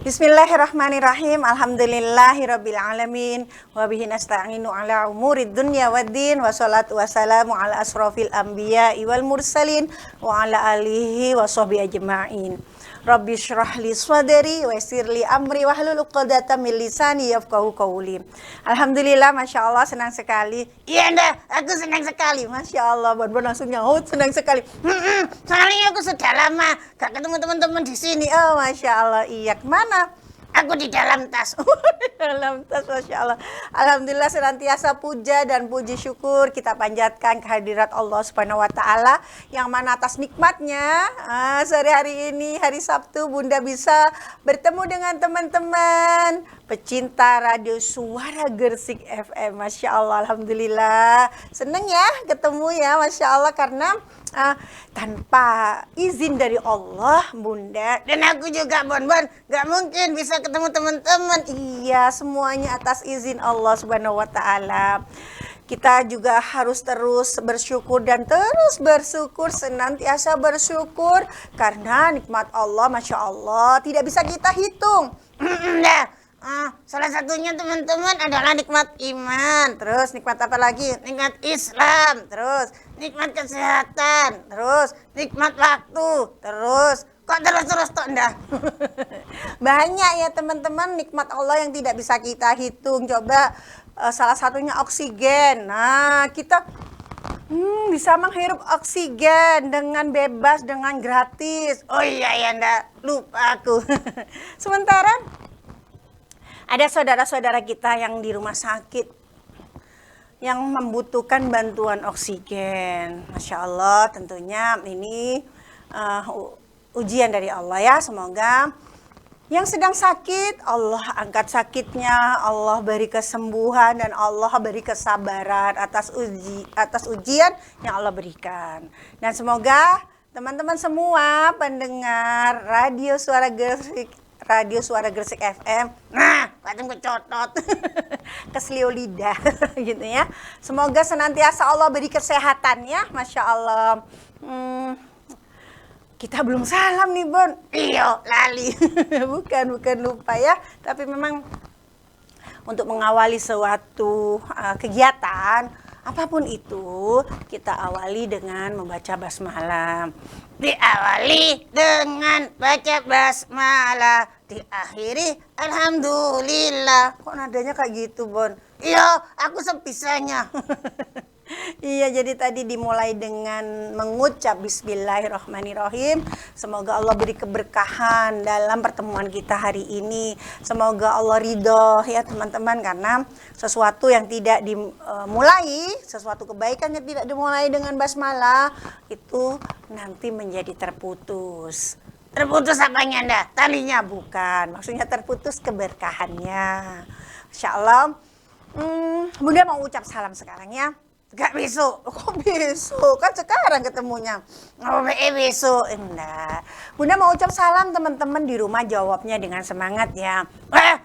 Bismillahirrahmanirrahim. Alhamdulillahirabbil alamin wa bihi nasta'inu ala umurid dunya waddin wassalatu wassalamu ala asrofil anbiya'i wal mursalin wa ala alihi wa sahbihi ajma'in. Rabbi syrah li sadri wa yassir li amri wahlul 'uqdatam min lisani yafqahu qawli. Alhamdulillah, Masya Allah, senang sekali. Iya dah, aku senang sekali. Masya Allah, Bon langsung nyaut, senang sekali. Soalnya aku sudah lama gak ketemu teman-teman di sini. Oh, Masya Allah, iya. Kemana? Aku di dalam tas. Di dalam tas, Masya Allah. Alhamdulillah, senantiasa puja dan puji syukur kita panjatkan kehadirat Allah Subhanahu wa Ta'ala, yang mana atas nikmatnya sore hari ini, hari Sabtu, Bunda bisa bertemu dengan teman-teman pecinta radio Suara Gersik FM. Masya Allah, Alhamdulillah. Seneng ya ketemu ya, Masya Allah, karena tanpa izin dari Allah, Bunda dan aku juga, Bon, gak mungkin bisa ketemu teman-teman. Iya, semuanya atas izin Allah Subhanahu wa Ta'ala. Kita juga harus terus bersyukur dan terus bersyukur, senantiasa bersyukur, karena nikmat Allah, Masya Allah, tidak bisa kita hitung. Salah satunya, teman-teman, adalah nikmat iman. Terus nikmat apa lagi? Nikmat Islam. Terus nikmat kesehatan. Terus nikmat waktu. Terus kok terus toh enggak? Banyak ya teman-teman nikmat Allah yang tidak bisa kita hitung. Coba salah satunya oksigen. Nah, kita bisa menghirup oksigen dengan bebas, dengan gratis. Oh iya ya, enggak lupa aku. Sementara ada saudara-saudara kita yang di rumah sakit yang membutuhkan bantuan oksigen. Masya Allah, tentunya ini ujian dari Allah ya. Semoga yang sedang sakit, Allah angkat sakitnya, Allah beri kesembuhan, dan Allah beri kesabaran atas ujian yang Allah berikan. Dan semoga teman-teman semua pendengar Radio Suara Gersik FM, kadang kecotot, keselio lidah gitu ya. Semoga senantiasa Allah beri kesehatan ya, Masya Allah. Kita belum salam nih, Bon. Iya, lali. bukan lupa ya, tapi memang untuk mengawali suatu kegiatan apapun itu, kita awali dengan membaca basmalah. Diawali dengan baca basmalah, diakhiri alhamdulillah. Kok nadanya kayak gitu, Bon? Iya, aku sebisanya. Iya, jadi tadi dimulai dengan mengucap bismillahirrahmanirrahim. Semoga Allah beri keberkahan dalam pertemuan kita hari ini. Semoga Allah ridho ya teman-teman, karena sesuatu yang tidak dimulai, sesuatu kebaikan yang tidak dimulai dengan basmalah, itu nanti menjadi terputus. Terputus apanya anda? Talinya bukan, maksudnya terputus keberkahannya. Insya Allah. Bunda mau ucap salam sekarang ya. Gak besok. Kok besok? Kan sekarang ketemunya. Oh, besok. Enggak. Bunda mau ucap salam, teman-teman di rumah jawabnya dengan semangat ya.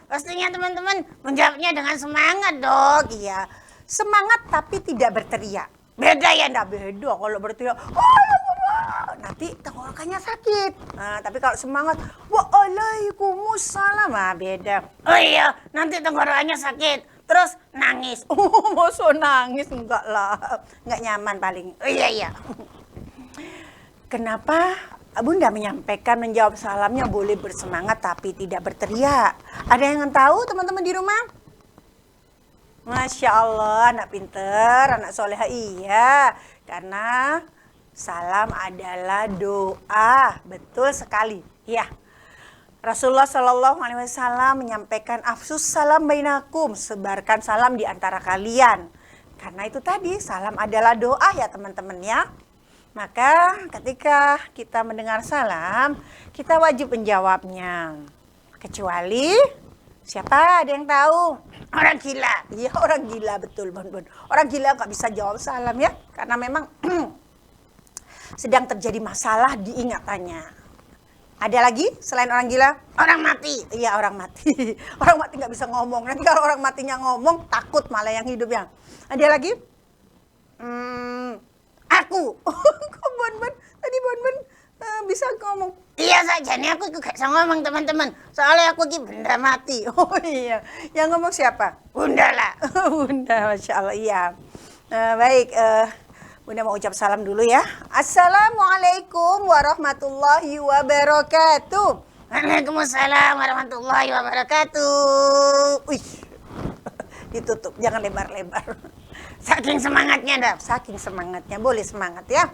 Pastinya teman-teman menjawabnya dengan semangat dong. Iya. Semangat tapi tidak berteriak. Beda ya, enggak beda. Kalau berteriak, nanti tenggorokannya sakit. Nah, tapi kalau semangat, waalaikumsalam, beda. Oh iya, nanti tenggorokannya sakit. Terus nangis. Masa nangis? Enggak lah, enggak nyaman paling. Oh iya. Kenapa Bunda menyampaikan, menjawab salamnya boleh bersemangat tapi tidak berteriak? Ada yang tahu teman-teman di rumah? Masya Allah, anak pinter, anak soleha. Iya, karena salam adalah doa. Betul sekali. Ya. Rasulullah Shallallahu Alaihi Wasallam menyampaikan afsus salam bainakum, sebarkan salam di antara kalian. Karena itu tadi salam adalah doa ya teman-teman ya. Maka ketika kita mendengar salam, kita wajib menjawabnya. Kecuali siapa? Ada yang tahu? Orang gila. Iya, orang gila, betul, Bon. Orang gila nggak bisa jawab salam ya, karena memang sedang terjadi masalah di ingatannya. Ada lagi selain orang gila? Orang mati. Iya, orang mati. Orang mati nggak bisa ngomong. Nanti kalau orang matinya ngomong, takut malah yang hidupnya. Ada lagi? Aku. Kok Bon? Tadi Bon Bisa ngomong. Iya saja nih, aku gak bisa ngomong teman-teman. Soalnya aku ki benda mati. Oh iya, yang ngomong siapa? Bunda lah. Bunda, Masya Allah, iya. Baik, Bunda mau ucap salam dulu ya. Assalamualaikum warahmatullahi wabarakatuh. Waalaikumsalam warahmatullahi wabarakatuh. Wih, ditutup, jangan lebar-lebar. Saking semangatnya dah. Saking semangatnya, boleh semangat ya.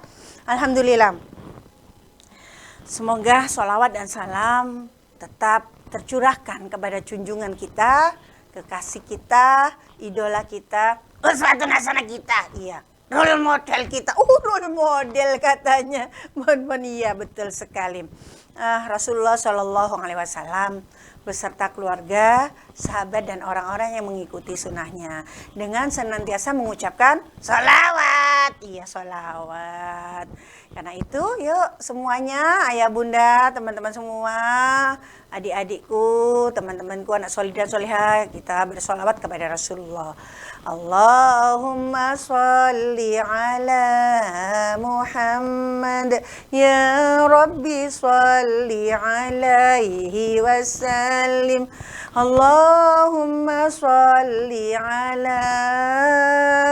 Alhamdulillah. Semoga sholawat dan salam tetap tercurahkan kepada junjungan kita, kekasih kita, idola kita, uswatun hasanah kita, iya, role model kita. Role model katanya, bon iya betul sekali. Rasulullah Shallallahu Alaihi Wasallam beserta keluarga, sahabat dan orang-orang yang mengikuti sunnahnya dengan senantiasa mengucapkan sholawat, iya sholawat. Karena itu yuk semuanya, ayah bunda, teman-teman semua, adik-adikku, teman-temanku, anak solih dan solihah, kita bersolawat kepada Rasulullah. Allahumma sholli ala Muhammad, ya Rabbi sholli alaihi wasallim. Allahumma sholli ala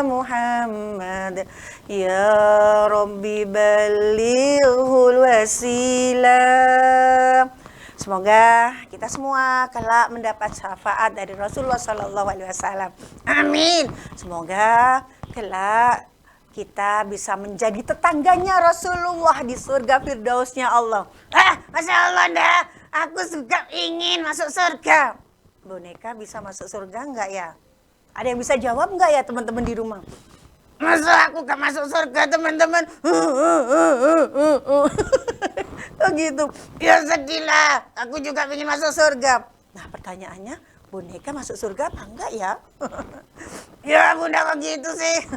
Muhammad, ya Rabbi balighul wasilah. Semoga kita semua kelak mendapat syafaat dari Rasulullah Sallallahu Alaihi Wasallam. Amin. Semoga kelak kita bisa menjadi tetangganya Rasulullah di surga Firdausnya Allah. Masya Allah dah, aku juga ingin masuk surga. Boneka bisa masuk surga enggak ya? Ada yang bisa jawab enggak ya teman-teman di rumah? Masa aku gak masuk surga teman-teman? Oh gitu. Ya sedih lah, aku juga ingin masuk surga. Nah pertanyaannya, boneka masuk surga apa enggak ya? Ya bunda kok gitu sih.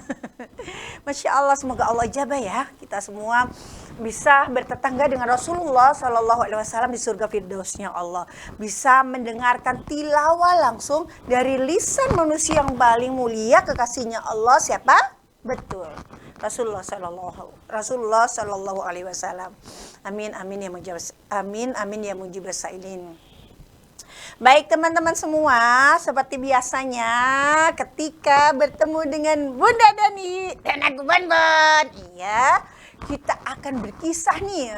Masya Allah, semoga Allah ijabah ya. Kita semua bisa bertetangga dengan Rasulullah Sallallahu Alaihi Wasallam di surga Firdausnya Allah. Bisa mendengarkan tilawah langsung dari lisan manusia yang paling mulia, kekasihnya Allah. Siapa? Betul, Rasulullah Sallallahu Alaihi Wasallam. Amin amin ya mujib, amin amin ya mujibas sailin. Baik teman-teman semua, seperti biasanya ketika bertemu dengan Bunda Dani dan aku Bonbon, iya, kita akan berkisah nih.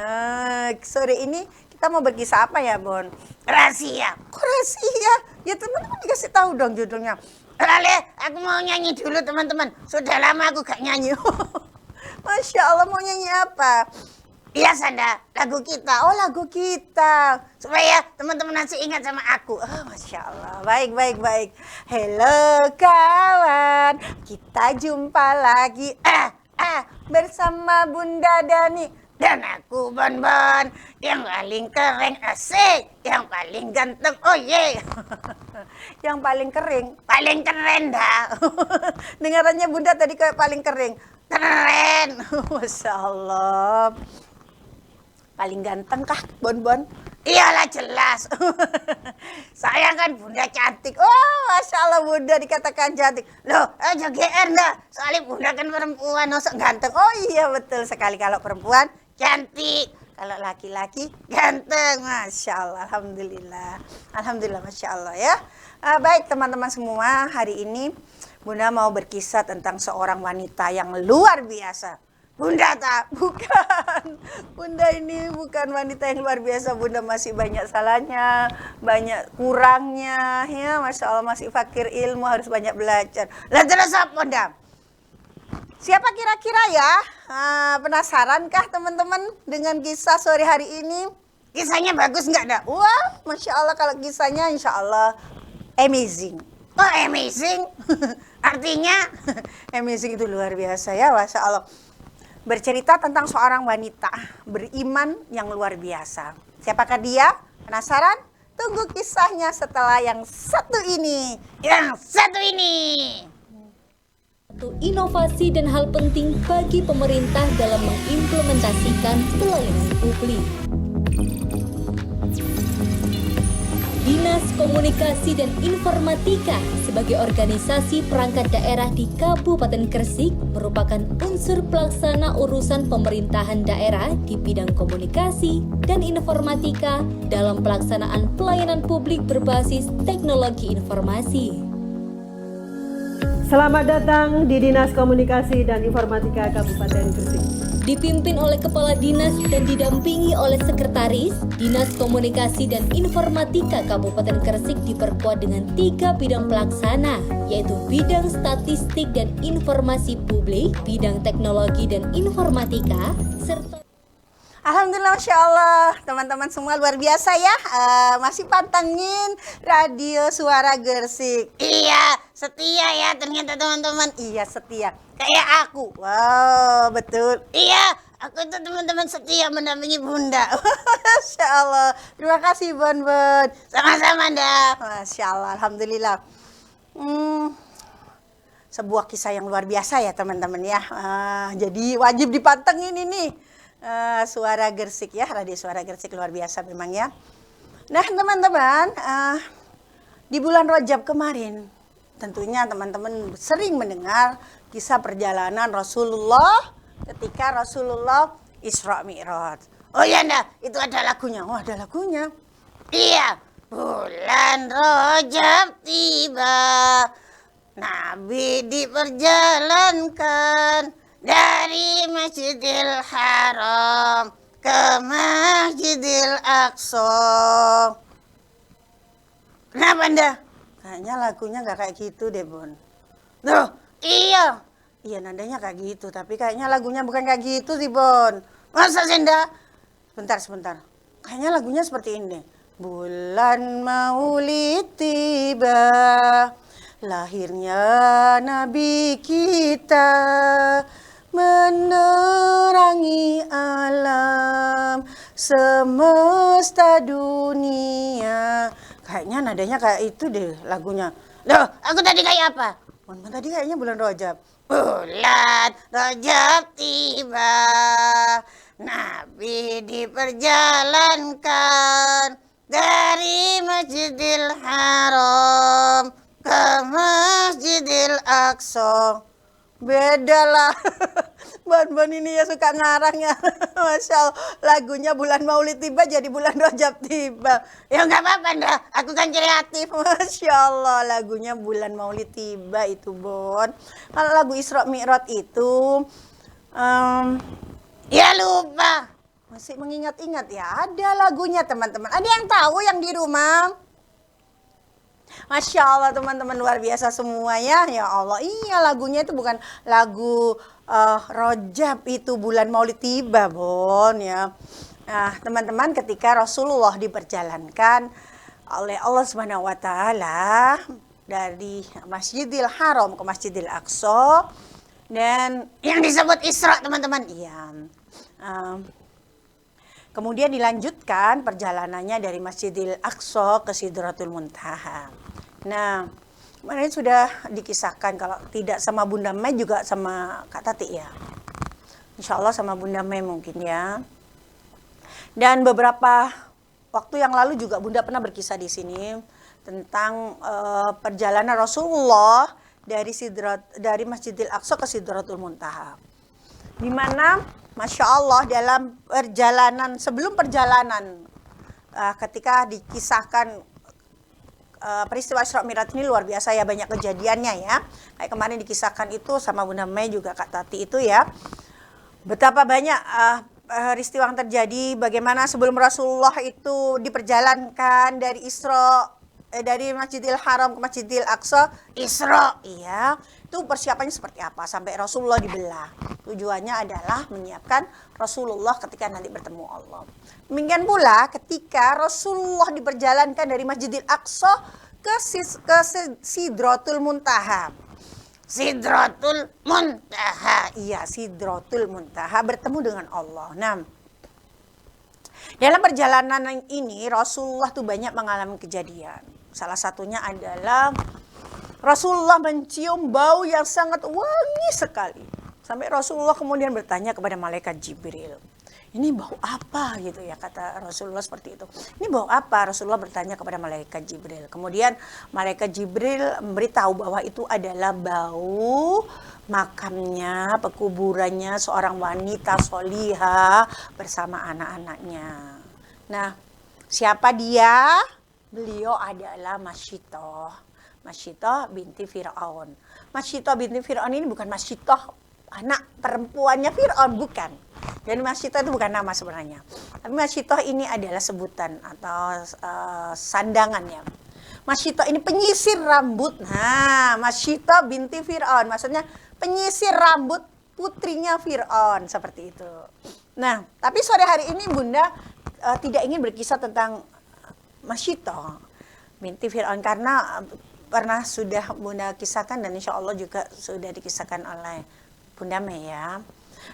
Sore ini kita mau berkisah apa ya, Bon? Rahasia. Kok rahasia? Ya teman-teman dikasih tahu dong judulnya. Aku mau nyanyi dulu teman-teman. Sudah lama aku gak nyanyi. Masya Allah, mau nyanyi apa? Iya Sanda, lagu kita. Oh lagu kita. Supaya teman-teman nanti ingat sama aku. Oh Masya Allah, baik. Hello kawan, kita jumpa lagi. Bersama Bunda Dani. Dan aku Bonbon, yang paling keren, asik, yang paling ganteng, oh ye. Yang paling keren dah. Dengarannya Bunda tadi kayak paling keren. Masya Allah. Paling ganteng kah Bonbon? Iyalah jelas. Saya kan Bunda cantik. Oh Masya Allah Bunda dikatakan cantik. Loh aja GR dah. Soalnya Bunda kan perempuan, masa ganteng. Oh iya betul sekali, kalau perempuan cantik, kalau laki-laki ganteng. Masya Allah, Alhamdulillah. Alhamdulillah, Masya Allah ya. Baik teman-teman semua, hari ini Bunda mau berkisah tentang seorang wanita yang luar biasa. Bunda tak, bukan. Bunda ini bukan wanita yang luar biasa. Bunda masih banyak salahnya, banyak kurangnya. Ya, Masya Allah, masih fakir ilmu, harus banyak belajar. Lah terus apa Bunda? Siapa kira-kira ya? Penasarankah teman-teman dengan kisah sore hari ini? Kisahnya bagus nggak dah? Wah, Masya Allah, kalau kisahnya Insya Allah amazing. Oh amazing? Artinya amazing itu luar biasa ya, Masya Allah. Bercerita tentang seorang wanita beriman yang luar biasa. Siapakah dia? Penasaran? Tunggu kisahnya setelah yang satu ini. Satu inovasi dan hal penting bagi pemerintah dalam mengimplementasikan pelayanan publik. Dinas Komunikasi dan Informatika sebagai organisasi perangkat daerah di Kabupaten Gresik merupakan unsur pelaksana urusan pemerintahan daerah di bidang komunikasi dan informatika dalam pelaksanaan pelayanan publik berbasis teknologi informasi. Selamat datang di Dinas Komunikasi dan Informatika Kabupaten Gresik. Dipimpin oleh Kepala Dinas dan didampingi oleh Sekretaris, Dinas Komunikasi dan Informatika Kabupaten Gresik diperkuat dengan 3 bidang pelaksana, yaitu bidang statistik dan informasi publik, bidang teknologi dan informatika, serta Alhamdulillah, Masya Allah, teman-teman semua luar biasa ya, masih pantengin Radio Suara Gresik. Iya, setia ya ternyata teman-teman. Iya, setia. Kayak aku. Wow, betul. Iya, aku itu teman-teman setia mendampingi Bunda. Masya Allah. Terima kasih, Bon. Sama-sama, dah. Masya Allah, Alhamdulillah. Sebuah kisah yang luar biasa ya, teman-teman ya. Jadi wajib dipantengin ini. Suara Gresik ya, Radio Suara Gresik luar biasa memang ya. Nah teman-teman, di bulan Rajab kemarin tentunya teman-teman sering mendengar kisah perjalanan Rasulullah ketika Rasulullah Isra Mi'raj. Oh iya dah, itu ada lagunya. Oh ada lagunya. Iya, bulan Rajab tiba, Nabi diperjalankan dari Masjidil Haram ke Masjidil Aqsa. Kenapa Anda? Kayaknya lagunya nggak kayak gitu deh, Bon. Loh, iya. Iya, nadanya kayak gitu, tapi kayaknya lagunya bukan kayak gitu sih, Bon. Masa sih, Nda? Sebentar. Kayaknya lagunya seperti ini. Bulan Maulid tiba, lahirnya Nabi kita, menerangi alam semesta dunia. Kayaknya nadanya kayak itu deh lagunya. Loh, aku tadi kayak apa? Tadi kayaknya bulan Rajab. Bulan Rajab tiba, Nabi diperjalankan dari Masjidil Haram ke Masjidil Aqsa. Beda lah. Bon ini ya suka ngarang ya. Masya Allah, lagunya bulan Maulid tiba jadi bulan Rajab tiba. Ya nggak apa-apa dah, aku kan kreatif. Masya Allah, lagunya bulan Maulid tiba itu, Bon. Kalau lagu Isra Mi'raj itu ya lupa. Masih mengingat-ingat ya, ada lagunya teman-teman. Ada yang tahu yang di rumah? Masya Allah teman-teman luar biasa semua ya. Ya Allah, iya lagunya itu bukan lagu Rajab, itu bulan Maulid tiba, Bon ya. Nah teman-teman, ketika Rasulullah diperjalankan oleh Allah Subhanahu wa Ta'ala dari Masjidil Haram ke Masjidil Aqsa, dan yang disebut Isra teman-teman, iya. Kemudian dilanjutkan perjalanannya dari Masjidil Aqsa ke Sidratul Muntaha. Nah, kemarin sudah dikisahkan, kalau tidak sama Bunda Mei juga sama Kak Tati ya. Insya Allah sama Bunda Mei mungkin ya. Dan beberapa waktu yang lalu juga Bunda pernah berkisah di sini tentang perjalanan Rasulullah dari Masjidil Aqsa ke Sidratul Muntaha. Di mana Masya Allah dalam perjalanan, sebelum perjalanan ketika dikisahkan peristiwa Isra Mi'raj ini luar biasa ya, banyak kejadiannya ya. Kayak kemarin dikisahkan itu sama Bunda Mei juga Kak Tati itu ya. Betapa banyak peristiwa yang terjadi, bagaimana sebelum Rasulullah itu diperjalankan dari dari Masjidil Haram ke Masjidil Aqsa, Isra, iya. Itu persiapannya seperti apa sampai Rasulullah dibelah. Tujuannya adalah menyiapkan Rasulullah ketika nanti bertemu Allah. Demikian pula ketika Rasulullah diperjalankan dari Masjidil Aqsa ke Sidratul Muntaha. Sidratul Muntaha. Iya, Sidratul Muntaha, bertemu dengan Allah. Nah, dalam perjalanan ini Rasulullah tuh banyak mengalami kejadian. Salah satunya adalah Rasulullah mencium bau yang sangat wangi sekali. Sampai Rasulullah kemudian bertanya kepada malaikat Jibril, ini bau apa gitu ya, kata Rasulullah seperti itu. Ini bau apa? Rasulullah bertanya kepada malaikat Jibril. Kemudian malaikat Jibril memberitahu bahwa itu adalah bau makamnya, pekuburannya seorang wanita solihah bersama anak-anaknya. Nah, siapa dia? Beliau adalah Masyitoh binti Fir'aun. Masyitoh binti Fir'aun ini bukan Masyitoh anak perempuannya Fir'aun, bukan. Jadi Masyitoh itu bukan nama sebenarnya. Tapi Masyitoh ini adalah sebutan atau sandangannya. Masyitoh ini penyisir rambut. Nah, Masyitoh binti Fir'aun maksudnya penyisir rambut putrinya Fir'aun, seperti itu. Nah, tapi sore hari ini Bunda tidak ingin berkisah tentang Masyitoh binti Fir'aun karena pernah sudah Bunda kisahkan dan insya Allah juga sudah dikisahkan oleh Bunda Maya.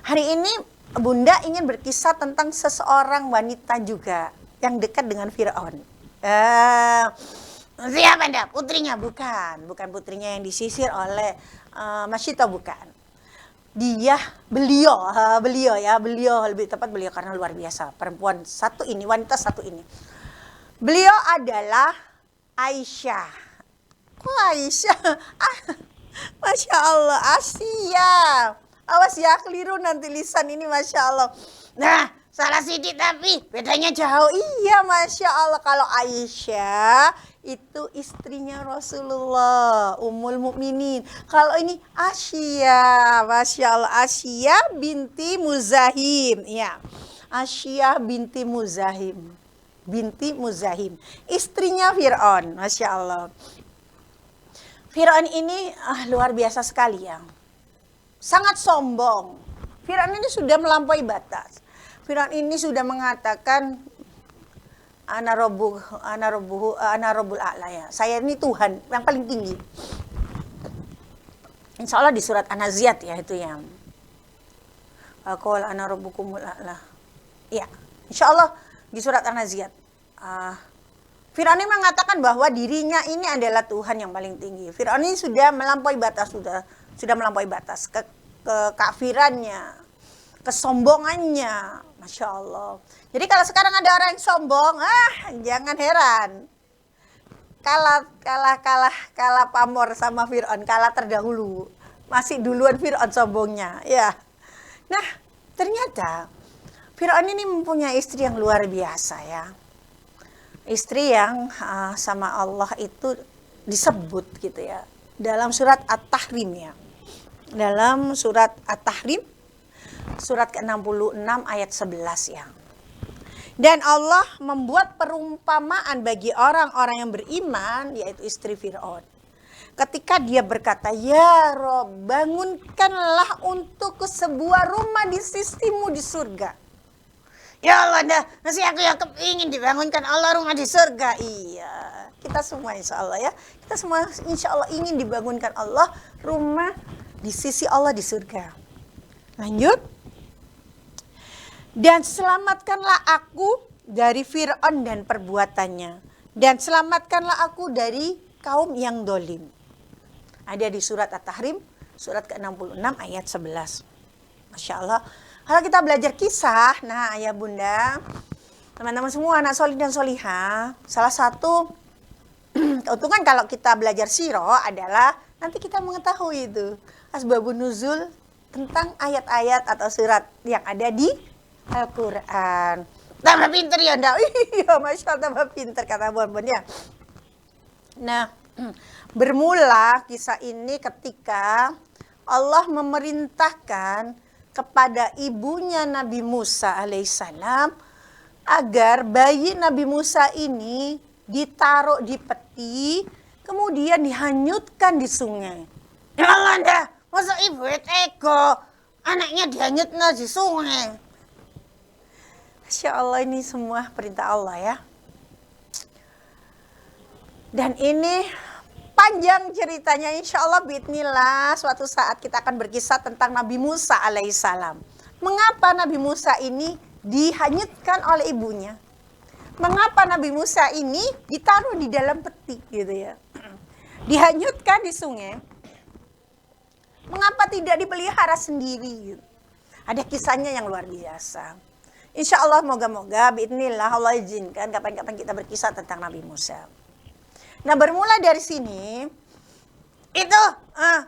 Hari ini Bunda ingin berkisah tentang seseorang wanita juga yang dekat dengan Fir'aun. Siapa Anda? Putrinya? Bukan putrinya yang disisir oleh Masyitoh, bukan. Beliau lebih tepat beliau karena luar biasa. Perempuan satu ini, wanita satu ini. Beliau adalah Aisyah. Kok Aisyah? Masya Allah, Asia. Awas ya, keliru nanti lisan ini, Masya Allah. Nah, salah sidik tapi bedanya jauh. Iya, Masya Allah. Kalau Aisyah itu istrinya Rasulullah, Ummul Mukminin. Kalau ini Asia, Masya Allah, Asia binti Muzahim. Ya, Asia binti Muzahim. Istrinya Fir'aun, Masya Allah. Fir'aun ini luar biasa sekali ya. Sangat sombong. Fir'aun ini sudah melampaui batas. Fir'aun ini sudah mengatakan ana rabbul a'la ya. Saya ini Tuhan yang paling tinggi. Insya Allah di surat An-Naziat ya itu yang qul ana rabbukumul a'la. Ya, insya Allah di surat An-Naziat. Fir'aun ini mengatakan bahwa dirinya ini adalah Tuhan yang paling tinggi. Fir'aun ini sudah melampaui batas, sudah melampaui batas kekafirannya, kesombongannya, Masya Allah. Jadi kalau sekarang ada orang yang sombong, jangan heran. Kalah pamor sama Fir'aun, kalah terdahulu. Masih duluan Fir'aun sombongnya, ya. Nah, ternyata Fir'aun ini mempunyai istri yang luar biasa ya. Istri yang sama Allah itu disebut gitu ya. Dalam surat At-Tahrim ya. Dalam surat At-Tahrim, surat ke-66 ayat 11 ya. Dan Allah membuat perumpamaan bagi orang-orang yang beriman, yaitu istri Fir'aun. Ketika dia berkata, ya Rob, bangunkanlah untukku sebuah rumah di sisimu di surga. Ya Allah, masih aku yang ingin dibangunkan Allah rumah di surga. Iya, kita semua insya Allah ya. Kita semua insya Allah ingin dibangunkan Allah rumah di sisi Allah di surga. Lanjut. Dan selamatkanlah aku dari Fir'aun dan perbuatannya. Dan selamatkanlah aku dari kaum yang dolim. Ada di surat At-Tahrim, surat ke-66 ayat 11. Masya Allah. Kalau kita belajar kisah, nah ayah bunda, teman-teman semua anak solih dan solihah, salah satu keuntungan kalau kita belajar sirah adalah nanti kita mengetahui itu asbabun nuzul tentang ayat-ayat atau surat yang ada di Al-Quran. Tambah pinter ya ndak? Iya, Masya Allah tambah pinter kata bon ya. Nah, bermula kisah ini ketika Allah memerintahkan kepada ibunya Nabi Musa alaihissalam agar bayi Nabi Musa ini ditaruh di peti kemudian dihanyutkan di sungai. Ya Allah dah, masa ibu tega anaknya dihanyutkan di sungai. Masya Allah, ini semua perintah Allah ya. Dan ini panjang ceritanya, insya Allah bismillah suatu saat kita akan berkisah tentang Nabi Musa alaihissalam. Mengapa Nabi Musa ini dihanyutkan oleh ibunya? Mengapa Nabi Musa ini ditaruh di dalam peti gitu ya? Dihanyutkan di sungai. Mengapa Kenapa tidak dipelihara sendiri? Ada kisahnya yang luar biasa. Insya Allah moga-moga biidznillah Allah izinkan kapan-kapan kita berkisah tentang Nabi Musa. Nah bermula dari sini, itu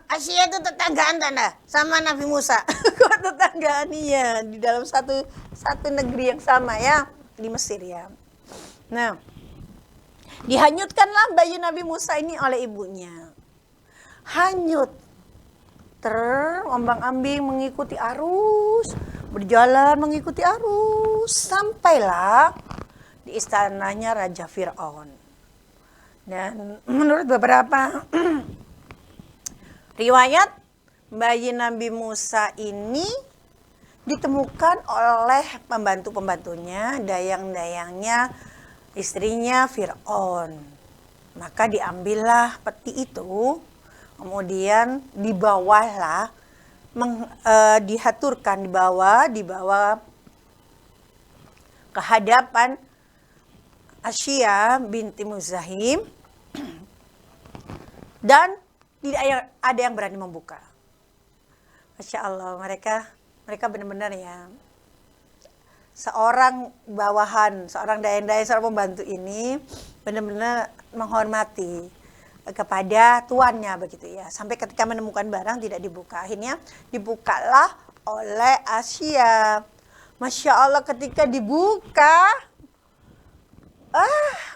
Asia itu tetanggaan tanda sama Nabi Musa. Kok tetanggaan? Iya, di dalam satu negeri yang sama ya, di Mesir ya. Nah, dihanyutkanlah bayi Nabi Musa ini oleh ibunya. Hanyut, terombang-ambing mengikuti arus, berjalan mengikuti arus, sampailah di istananya Raja Fir'aun. Dan menurut beberapa riwayat, bayi Nabi Musa ini ditemukan oleh pembantu-pembantunya, dayang-dayangnya, istrinya Fir'aun. Maka diambillah peti itu, kemudian dibawalah, dihaturkan, dibawa ke hadapan Asya binti Muzahim, dan tidak ada yang berani membuka. Masya Allah, mereka benar-benar ya, seorang bawahan, seorang dayang-dayang, seorang pembantu ini benar-benar menghormati kepada tuannya begitu ya. Sampai ketika menemukan barang tidak dibuka, akhirnya dibukalah oleh Asya. Masya Allah, ketika dibuka,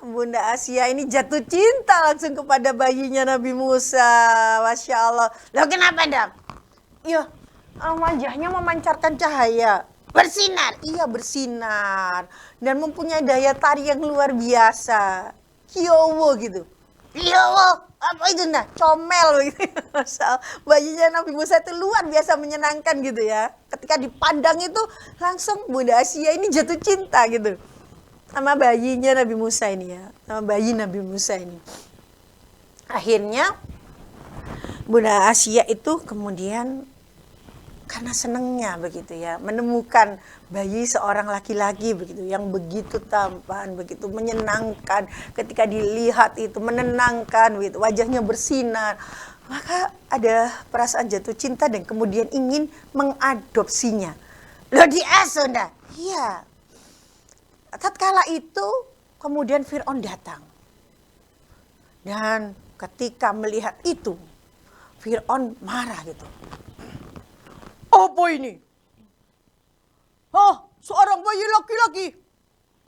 Bunda Asya ini jatuh cinta langsung kepada bayinya Nabi Musa. Masya Allah. Loh kenapa dah? Iya, wajahnya memancarkan cahaya, bersinar. Iya, bersinar dan mempunyai daya tarik yang luar biasa. Kiowo gitu. Kiowo, apa itu nah? Comel gitu. Masya Allah. Bayinya Nabi Musa itu luar biasa menyenangkan gitu ya. Ketika dipandang itu langsung Bunda Asya ini jatuh cinta gitu sama bayinya Nabi Musa ini ya, sama bayi Nabi Musa ini. Akhirnya Bunda Asya itu kemudian karena senengnya begitu ya, menemukan bayi seorang laki-laki begitu yang begitu tampan, begitu menyenangkan, ketika dilihat itu menenangkan begitu, wajahnya bersinar, maka ada perasaan jatuh cinta dan kemudian ingin mengadopsinya. Loh, diasuh dah? Iya. Tatkala itu kemudian Fir'aun datang, dan ketika melihat itu Fir'aun marah gitu. Apa ini? Seorang bayi laki-laki,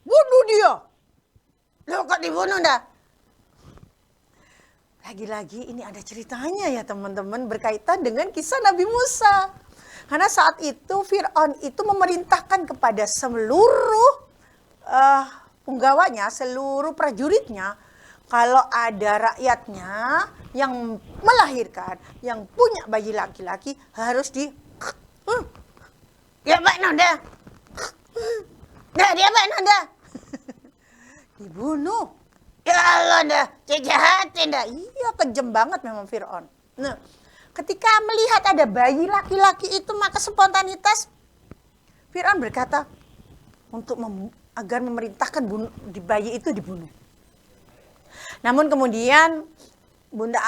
bunuh dia. Loh, kok dibunuh dah? Lagi-lagi ini ada ceritanya ya teman-teman, berkaitan dengan kisah Nabi Musa. Karena saat itu Fir'aun itu memerintahkan kepada seluruh penggawanya, seluruh prajuritnya, kalau ada rakyatnya yang melahirkan, yang punya bayi laki-laki, harus dia Pak Nanda, dia Pak Nanda, dibunuh. Ya Allah dah, jahatin dah. Iya, kejam banget memang Fir'aun. Nah, ketika melihat ada bayi laki-laki itu, maka spontanitas Fir'aun berkata agar memerintahkan di bayi itu dibunuh. Namun kemudian Bunda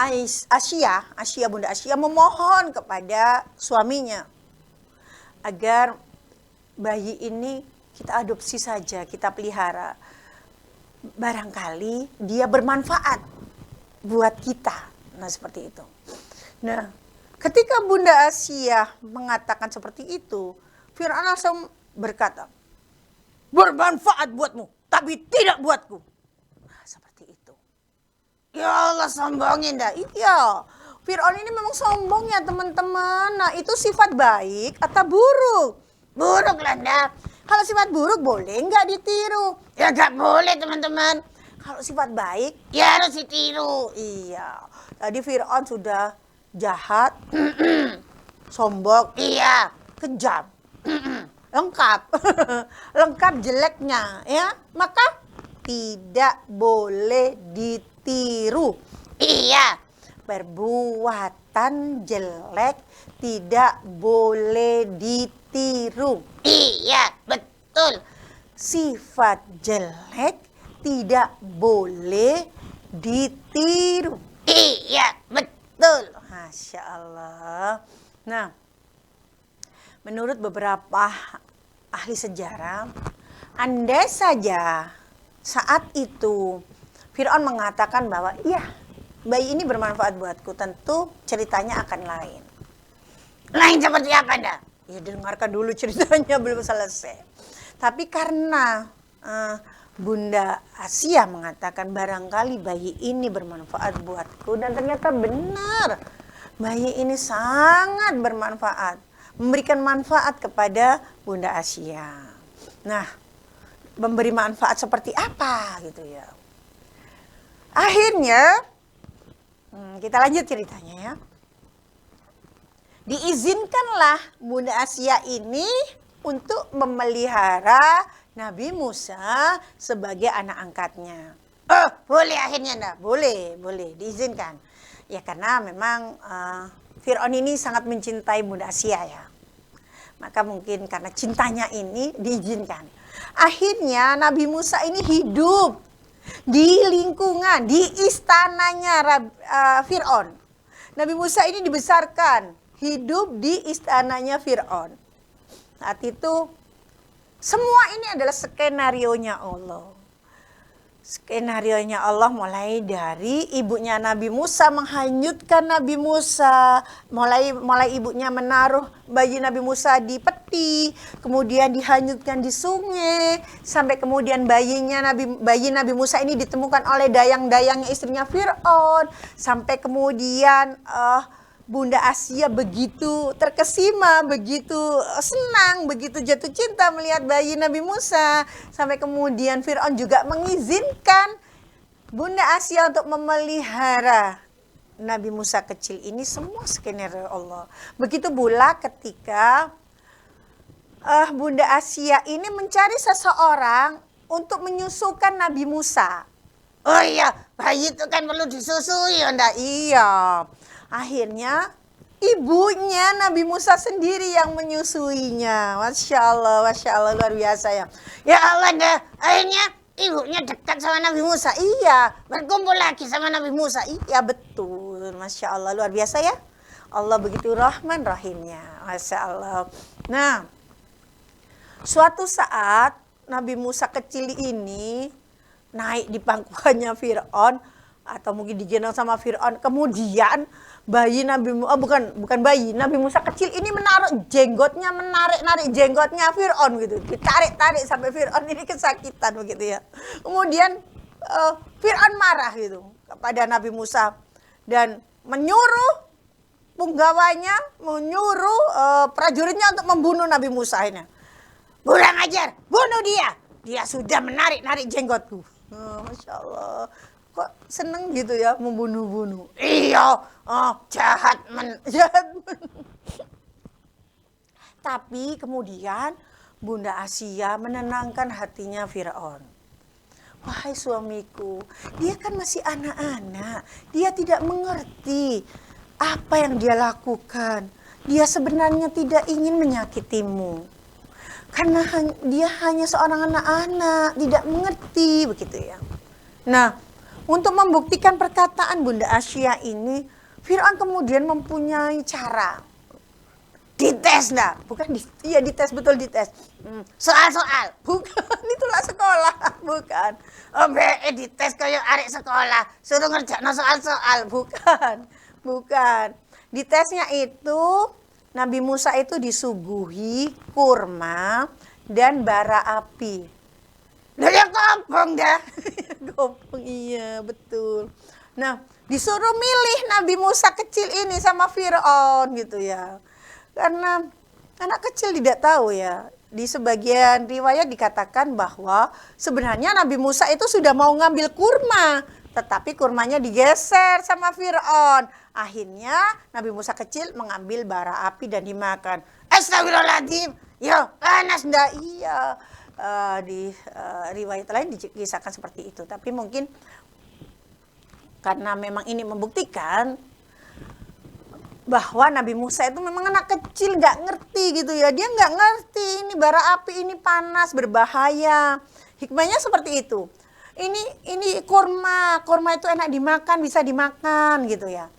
Asya memohon kepada suaminya agar bayi ini kita adopsi saja, kita pelihara. Barangkali dia bermanfaat buat kita. Nah, seperti itu. Nah, ketika Bunda Asya mengatakan seperti itu, Fir'aun langsung berkata, bermanfaat buatmu, tapi tidak buatku. Nah, seperti itu. Ya Allah, sombongin dah. Iya, Fir'aun ini memang sombong ya teman-teman. Nah, itu sifat baik atau buruk? Buruk lah dah. Kalau sifat buruk boleh nggak ditiru? Ya nggak boleh teman-teman. Kalau sifat baik, ya harus ditiru. Iya, tadi Fir'aun sudah jahat, sombong, iya, kejam. Lengkap, lengkap jeleknya ya, maka tidak boleh ditiru. Iya, perbuatan jelek tidak boleh ditiru. Iya, betul. Sifat jelek tidak boleh ditiru. Iya, betul. Masya Allah. Nah, menurut beberapa ahli sejarah, andai saja saat itu Fir'aun mengatakan bahwa iya, bayi ini bermanfaat buatku, tentu ceritanya akan lain. Lain seperti apa Anda? Ya dengarkan dulu ceritanya, belum selesai. Tapi karena Bunda Asia mengatakan barangkali bayi ini bermanfaat buatku, dan ternyata benar. Bayi ini sangat bermanfaat, memberikan manfaat kepada Bunda Asia. Nah, memberi manfaat seperti apa gitu ya. Akhirnya, kita lanjut ceritanya ya. Diizinkanlah Bunda Asia ini untuk memelihara Nabi Musa sebagai anak angkatnya. Oh, boleh akhirnya enggak? Boleh, diizinkan. Ya karena memang Fir'aun ini sangat mencintai Bunda Asia ya. Maka mungkin karena cintanya ini diizinkan. Akhirnya Nabi Musa ini hidup di lingkungan, di istananya Fir'aun. Nabi Musa ini dibesarkan, hidup di istananya Fir'aun. Saat itu semua ini adalah skenarionya Allah. Skenarionya Allah mulai dari ibunya Nabi Musa menghanyutkan Nabi Musa, mulai ibunya menaruh bayi Nabi Musa di peti, kemudian dihanyutkan di sungai, sampai kemudian bayi Nabi Musa ini ditemukan oleh dayang-dayangnya istrinya Fir'aun, sampai kemudian Bunda Asia begitu terkesima, begitu senang, begitu jatuh cinta melihat bayi Nabi Musa. Sampai kemudian Fir'aun juga mengizinkan Bunda Asia untuk memelihara Nabi Musa kecil ini. Semua skenario Allah. Begitu pula ketika Bunda Asia ini mencari seseorang untuk menyusukan Nabi Musa. Oh iya, bayi itu kan perlu disusui, enggak? Iya. Akhirnya ibunya Nabi Musa sendiri yang menyusuinya. Masya Allah luar biasa ya. Ya Allah dah, akhirnya ibunya dekat sama Nabi Musa. Iya, berkumpul lagi sama Nabi Musa. Iya betul, Masya Allah luar biasa ya. Allah begitu Rahman Rahimnya, Masya Allah. Nah, suatu saat Nabi Musa kecil ini naik di pangkuannya Fir'aun, atau mungkin digendong sama Fir'aun. Kemudian bayi Nabi Musa kecil ini menarik jenggotnya Fir'aun gitu. Ditarik-tarik sampai Fir'aun ini kesakitan begitu ya. Kemudian Fir'aun marah gitu kepada Nabi Musa dan menyuruh punggawanya, prajuritnya untuk membunuh Nabi Musa ini. Kurang ajar, bunuh dia. Dia sudah menarik-narik jenggotku. Masya Allah. Kok seneng gitu ya membunuh-bunuh. Iya, jahat. Tapi kemudian Bunda Asia menenangkan hatinya Fir'aun. Wahai suamiku, dia kan masih anak-anak. Dia tidak mengerti apa yang dia lakukan. Dia sebenarnya tidak ingin menyakitimu. Karena dia hanya seorang anak-anak, tidak mengerti begitu ya. Nah, untuk membuktikan perkataan Bunda Asia ini, Fir'aun kemudian mempunyai cara. Dites enggak? Bukan dites, betul dites. Soal-soal. Bukan, itulah sekolah. Bukan. Dites kayak arek sekolah. Suruh ngerjain soal-soal. Bukan. Ditesnya itu, Nabi Musa itu disuguhi kurma dan bara api. Dia kompong dah. Kompong, iya betul. Nah, disuruh milih Nabi Musa kecil ini sama Fir'aun gitu ya. Karena anak kecil tidak tahu ya. Di sebagian riwayat dikatakan bahwa sebenarnya Nabi Musa itu sudah mau ngambil kurma, tetapi kurmanya digeser sama Fir'aun. Akhirnya Nabi Musa kecil mengambil bara api dan dimakan. Astagfirullahaladzim. Ya, panas ndak? Iya. Di riwayat lain dikisahkan seperti itu. Tapi mungkin karena memang ini membuktikan bahwa Nabi Musa itu memang anak kecil, nggak ngerti gitu ya. Dia nggak ngerti ini bara api ini panas, berbahaya. Hikmahnya seperti itu. Ini kurma itu enak dimakan, bisa dimakan gitu ya.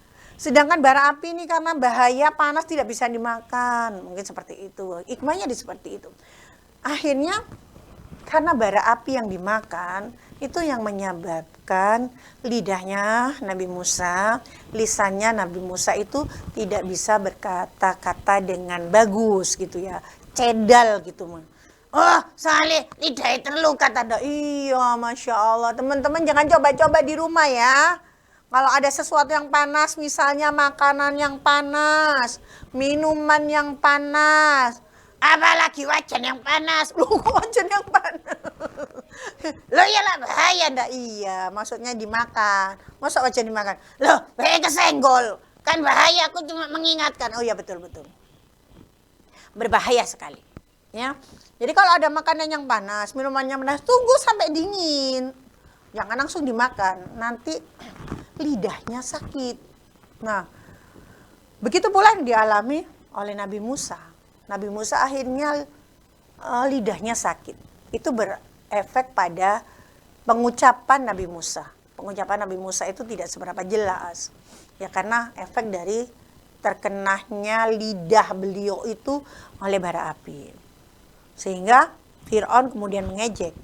Sedangkan bara api ini karena bahaya panas tidak bisa dimakan. Mungkin seperti itu. Hikmahnya seperti itu. Akhirnya karena bara api yang dimakan itu yang menyebabkan lidahnya Nabi Musa, lisannya Nabi Musa itu tidak bisa berkata-kata dengan bagus gitu ya. Cedal gitu mah. Oh, Saleh, lidahnya terluka tanda. Iya, Masya Allah. Teman-teman jangan coba-coba di rumah ya. Kalau ada sesuatu yang panas, misalnya makanan yang panas, minuman yang panas, apalagi wajan yang panas. Loh, wajan yang panas. Loh, iyalah bahaya ndak? Iya, maksudnya dimakan. Masa wajan dimakan? Loh, bahaya kesenggol. Kan bahaya, aku cuma mengingatkan. Oh iya, betul-betul. Berbahaya sekali. Ya. Jadi kalau ada makanan yang panas, minumannya panas, tunggu sampai dingin. Jangan langsung dimakan. Nanti lidahnya sakit. Nah, begitu pula yang dialami oleh Nabi Musa. Nabi Musa akhirnya lidahnya sakit. Itu berefek pada pengucapan Nabi Musa. Pengucapan Nabi Musa itu tidak seberapa jelas. Ya karena efek dari terkenanya lidah beliau itu oleh bara api. Sehingga Fir'aun kemudian mengejek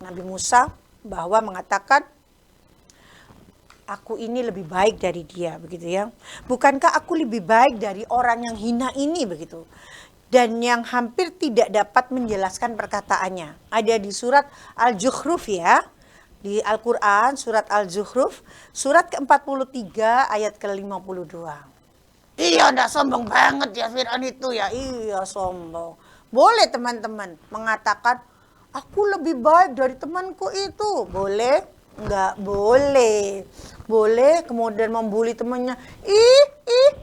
Nabi Musa bahwa mengatakan, aku ini lebih baik dari dia, begitu ya. Bukankah aku lebih baik dari orang yang hina ini, begitu. Dan yang hampir tidak dapat menjelaskan perkataannya. Ada di surat Al-Zukhruf ya. Di Al-Quran, surat Al-Zukhruf, surat ke-43 ayat ke-52. Iya, ndak sombong banget ya Fir'aun itu ya. Iya, sombong. Boleh teman-teman mengatakan, aku lebih baik dari temanku itu. Boleh? Enggak boleh. Boleh kemudian membuli temannya. Ih,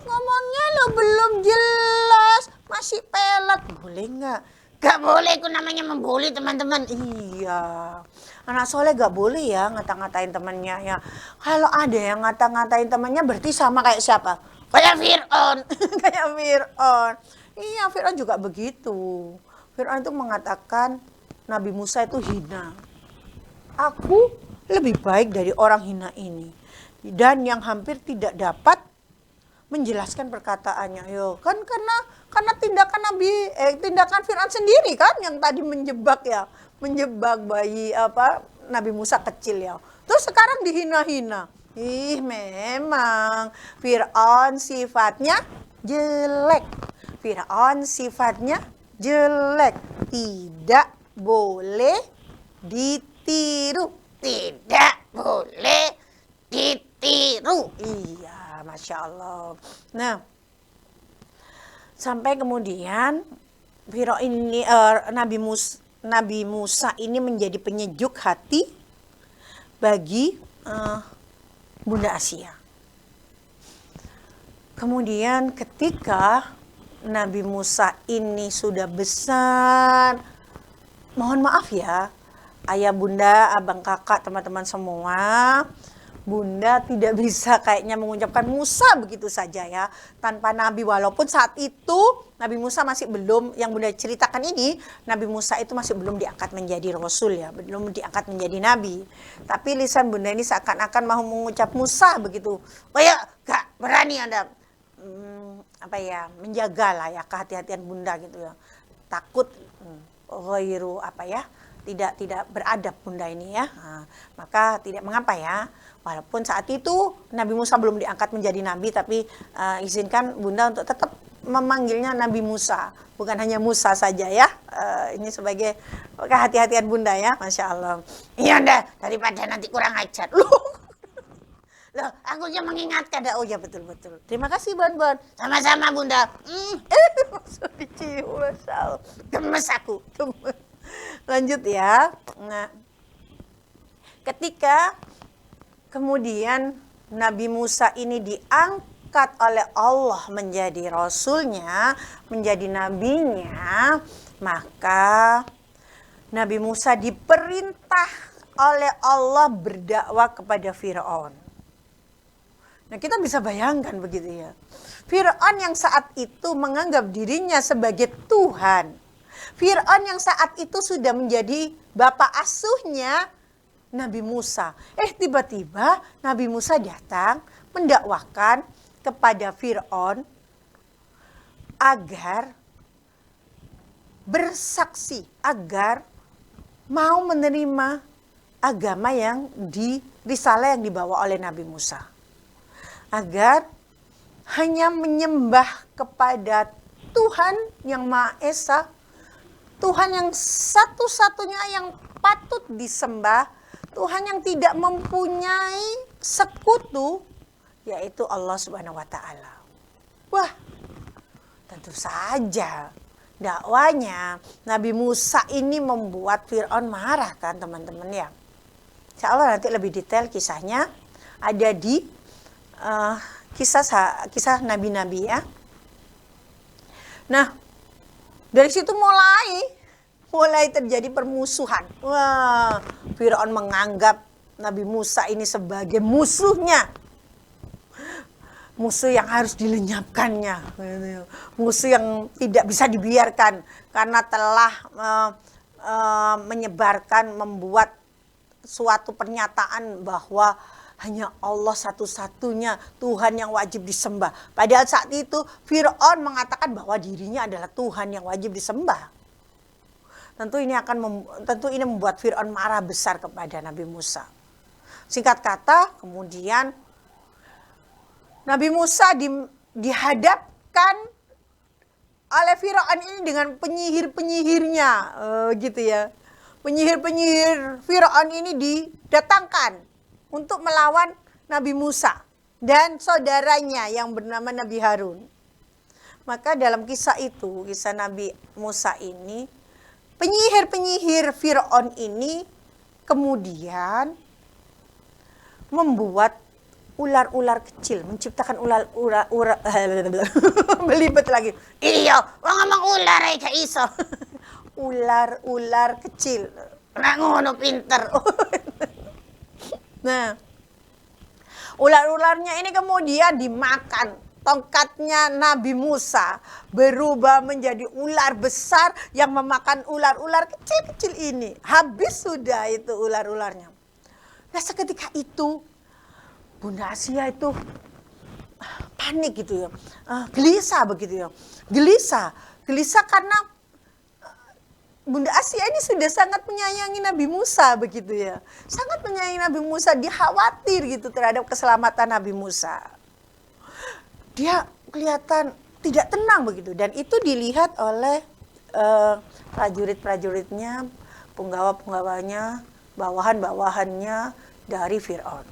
ngomongnya lo belum jelas. Masih pelat. Boleh enggak? Enggak boleh, itu namanya membuli teman-teman. Iya. Anak soleh enggak boleh ya ngata-ngatain temannya ya. Kalau ada yang ngata-ngatain temannya berarti sama kayak siapa? Kayak Fir'aun. Kayak Fir'aun. Iya, Fir'aun juga begitu. Fir'aun itu mengatakan Nabi Musa itu hina. Aku lebih baik dari orang hina ini. Dan yang hampir tidak dapat menjelaskan perkataannya. Yo, kan karena tindakan Fir'aun sendiri kan yang tadi menjebak bayi Nabi Musa kecil ya. Terus sekarang dihina-hina. Ih, memang Fir'aun sifatnya jelek. Fir'aun sifatnya jelek. Tidak boleh ditiru. Tidak boleh ditiru. Iya, Masya Allah. Nah, sampai kemudian Fir'aun ini Nabi Musa ini menjadi penyejuk hati bagi Bunda Asia. Kemudian ketika Nabi Musa ini sudah besar, mohon maaf ya, ayah bunda, abang kakak, teman-teman semua, bunda tidak bisa kayaknya mengucapkan Musa begitu saja ya, tanpa Nabi. Walaupun saat itu Nabi Musa masih belum, yang bunda ceritakan ini, Nabi Musa itu masih belum diangkat menjadi Rasul ya, belum diangkat menjadi Nabi. Tapi lisan bunda ini seakan-akan mau mengucap Musa begitu. Oh ya, gak berani Anda menjagalah ya kehati-hatian bunda gitu ya. Takut ghairu tidak beradab bunda ini ya. Nah, maka tidak mengapa ya. Walaupun saat itu Nabi Musa belum diangkat menjadi nabi, tapi izinkan bunda untuk tetap memanggilnya Nabi Musa, bukan hanya Musa saja ya. Ini sebagai kehati-hatian bunda ya, Masya Allah. Iya Anda, daripada nanti kurang ajar. Loh, aku cuma mengingatkan. Oh ya, betul-betul. Terima kasih Bon. Sama-sama bunda. Dicium, Masya Allah. Gemes aku, gemes. Lanjut ya. Nah, ketika kemudian Nabi Musa ini diangkat oleh Allah menjadi rasulnya, menjadi nabinya, maka Nabi Musa diperintah oleh Allah berdakwah kepada Fir'aun. Nah, kita bisa bayangkan begitu ya. Fir'aun yang saat itu menganggap dirinya sebagai Tuhan. Fir'aun yang saat itu sudah menjadi bapak asuhnya Nabi Musa. Tiba-tiba Nabi Musa datang mendakwahkan kepada Fir'aun agar bersaksi, agar mau menerima agama yang risalah yang dibawa oleh Nabi Musa. Agar hanya menyembah kepada Tuhan yang Maha Esa, Tuhan yang satu-satunya yang patut disembah, Tuhan yang tidak mempunyai sekutu, yaitu Allah Subhanahu wa Ta'ala. Wah, tentu saja dakwanya Nabi Musa ini membuat Fir'aun marah kan teman-teman ya. Insya Allah nanti lebih detail kisahnya ada di kisah nabi-nabi ya. Nah, dari situ mulai terjadi permusuhan. Wah, Fir'aun menganggap Nabi Musa ini sebagai musuhnya. Musuh yang harus dilenyapkannya. Musuh yang tidak bisa dibiarkan karena telah membuat suatu pernyataan bahwa hanya Allah satu-satunya Tuhan yang wajib disembah. Padahal saat itu Fir'aun mengatakan bahwa dirinya adalah Tuhan yang wajib disembah. Tentu ini membuat Fir'aun marah besar kepada Nabi Musa. Singkat kata, kemudian Nabi Musa dihadapkan oleh Fir'aun ini dengan penyihir-penyihirnya, gitu ya. Penyihir-penyihir Fir'aun ini didatangkan untuk melawan Nabi Musa dan saudaranya yang bernama Nabi Harun. Maka dalam kisah itu, kisah Nabi Musa ini, penyihir-penyihir Fir'aun ini kemudian membuat ular-ular kecil, menciptakan ular belibet lagi. Iya, ngomong ular aja iso. Ular-ular kecil. Ora ngono pinter. Nah, ular-ularnya ini kemudian dimakan. Tongkatnya Nabi Musa berubah menjadi ular besar yang memakan ular-ular kecil-kecil ini. Habis sudah itu ular-ularnya. Nah, seketika itu Bunda Asia itu panik gitu ya. Gelisah begitu ya. Gelisah karena Bunda Asia ini sudah sangat menyayangi Nabi Musa begitu ya. Sangat menyayangi Nabi Musa, dia khawatir gitu terhadap keselamatan Nabi Musa. Dia kelihatan tidak tenang begitu dan itu dilihat oleh prajurit-prajuritnya, penggawa-penggawanya, bawahan-bawahannya dari Fir'aun.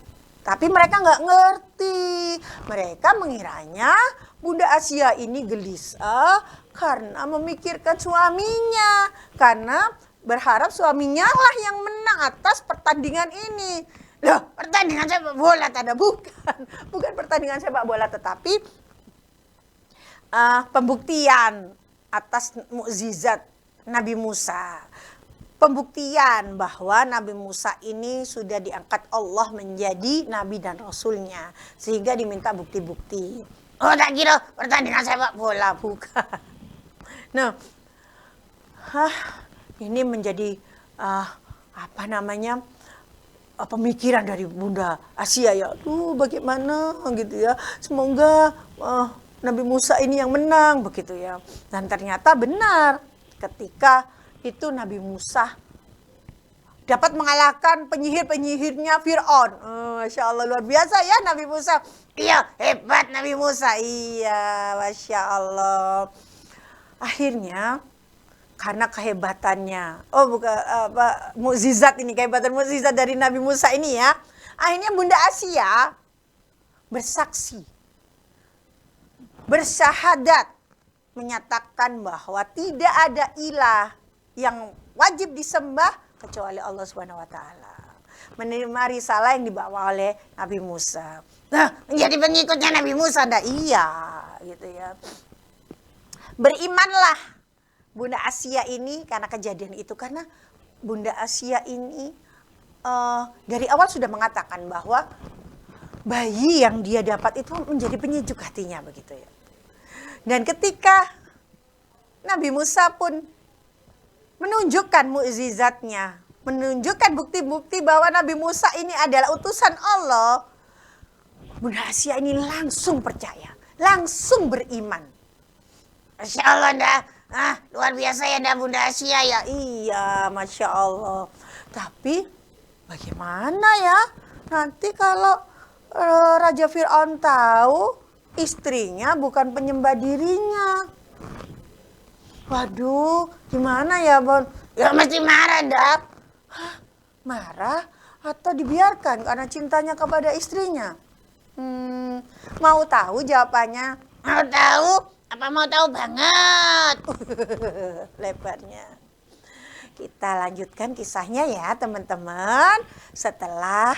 Tapi mereka nggak ngerti. Mereka mengiranya Bunda Asia ini gelisah karena memikirkan suaminya. Karena berharap suaminya lah yang menang atas pertandingan ini. Loh, pertandingan sepak bola tanda bukan. Bukan pertandingan sepak bola tetapi pembuktian atas mukjizat Nabi Musa. Pembuktian bahwa Nabi Musa ini sudah diangkat Allah menjadi Nabi dan Rasulnya. Sehingga diminta bukti-bukti. Oh, tak kira pertandingan sepak bola. Bukan. Nah, ini menjadi pemikiran dari Bunda Asia ya. Bagaimana gitu ya. Semoga Nabi Musa ini yang menang begitu ya. Dan ternyata benar ketika itu Nabi Musa dapat mengalahkan penyihir-penyihirnya Fir'aun. Masya Allah, luar biasa ya Nabi Musa. Iya, hebat Nabi Musa. Iya, Masya Allah. Akhirnya, karena kehebatannya, mukjizat ini, kehebatan mukjizat dari Nabi Musa ini ya. Akhirnya Bunda Asia bersaksi, bersyahadat, menyatakan bahwa tidak ada ilah yang wajib disembah kecuali Allah Subhanahu wa Ta'ala. Menerima risalah yang dibawa oleh Nabi Musa. Nah, menjadi pengikutnya Nabi Musa, iya, gitu ya. Berimanlah Bunda Asia ini karena kejadian itu, karena Bunda Asia ini dari awal sudah mengatakan bahwa bayi yang dia dapat itu menjadi penyejuk hatinya begitu ya. Dan ketika Nabi Musa pun menunjukkan mukjizatnya, menunjukkan bukti-bukti bahwa Nabi Musa ini adalah utusan Allah, Bunda Asia ini langsung percaya, langsung beriman. Masya Allah dah, luar biasa ya dah Bunda Asia ya. Iya, Masya Allah. Tapi bagaimana ya nanti kalau Raja Fir'aun tahu istrinya bukan penyembah dirinya? Waduh, gimana ya Bon? Ya mesti marah dah. Marah atau dibiarkan karena cintanya kepada istrinya? Mau tahu jawabannya? Mau tahu? Apa mau tahu banget? Lebarnya. Kita lanjutkan kisahnya ya teman-teman. Setelah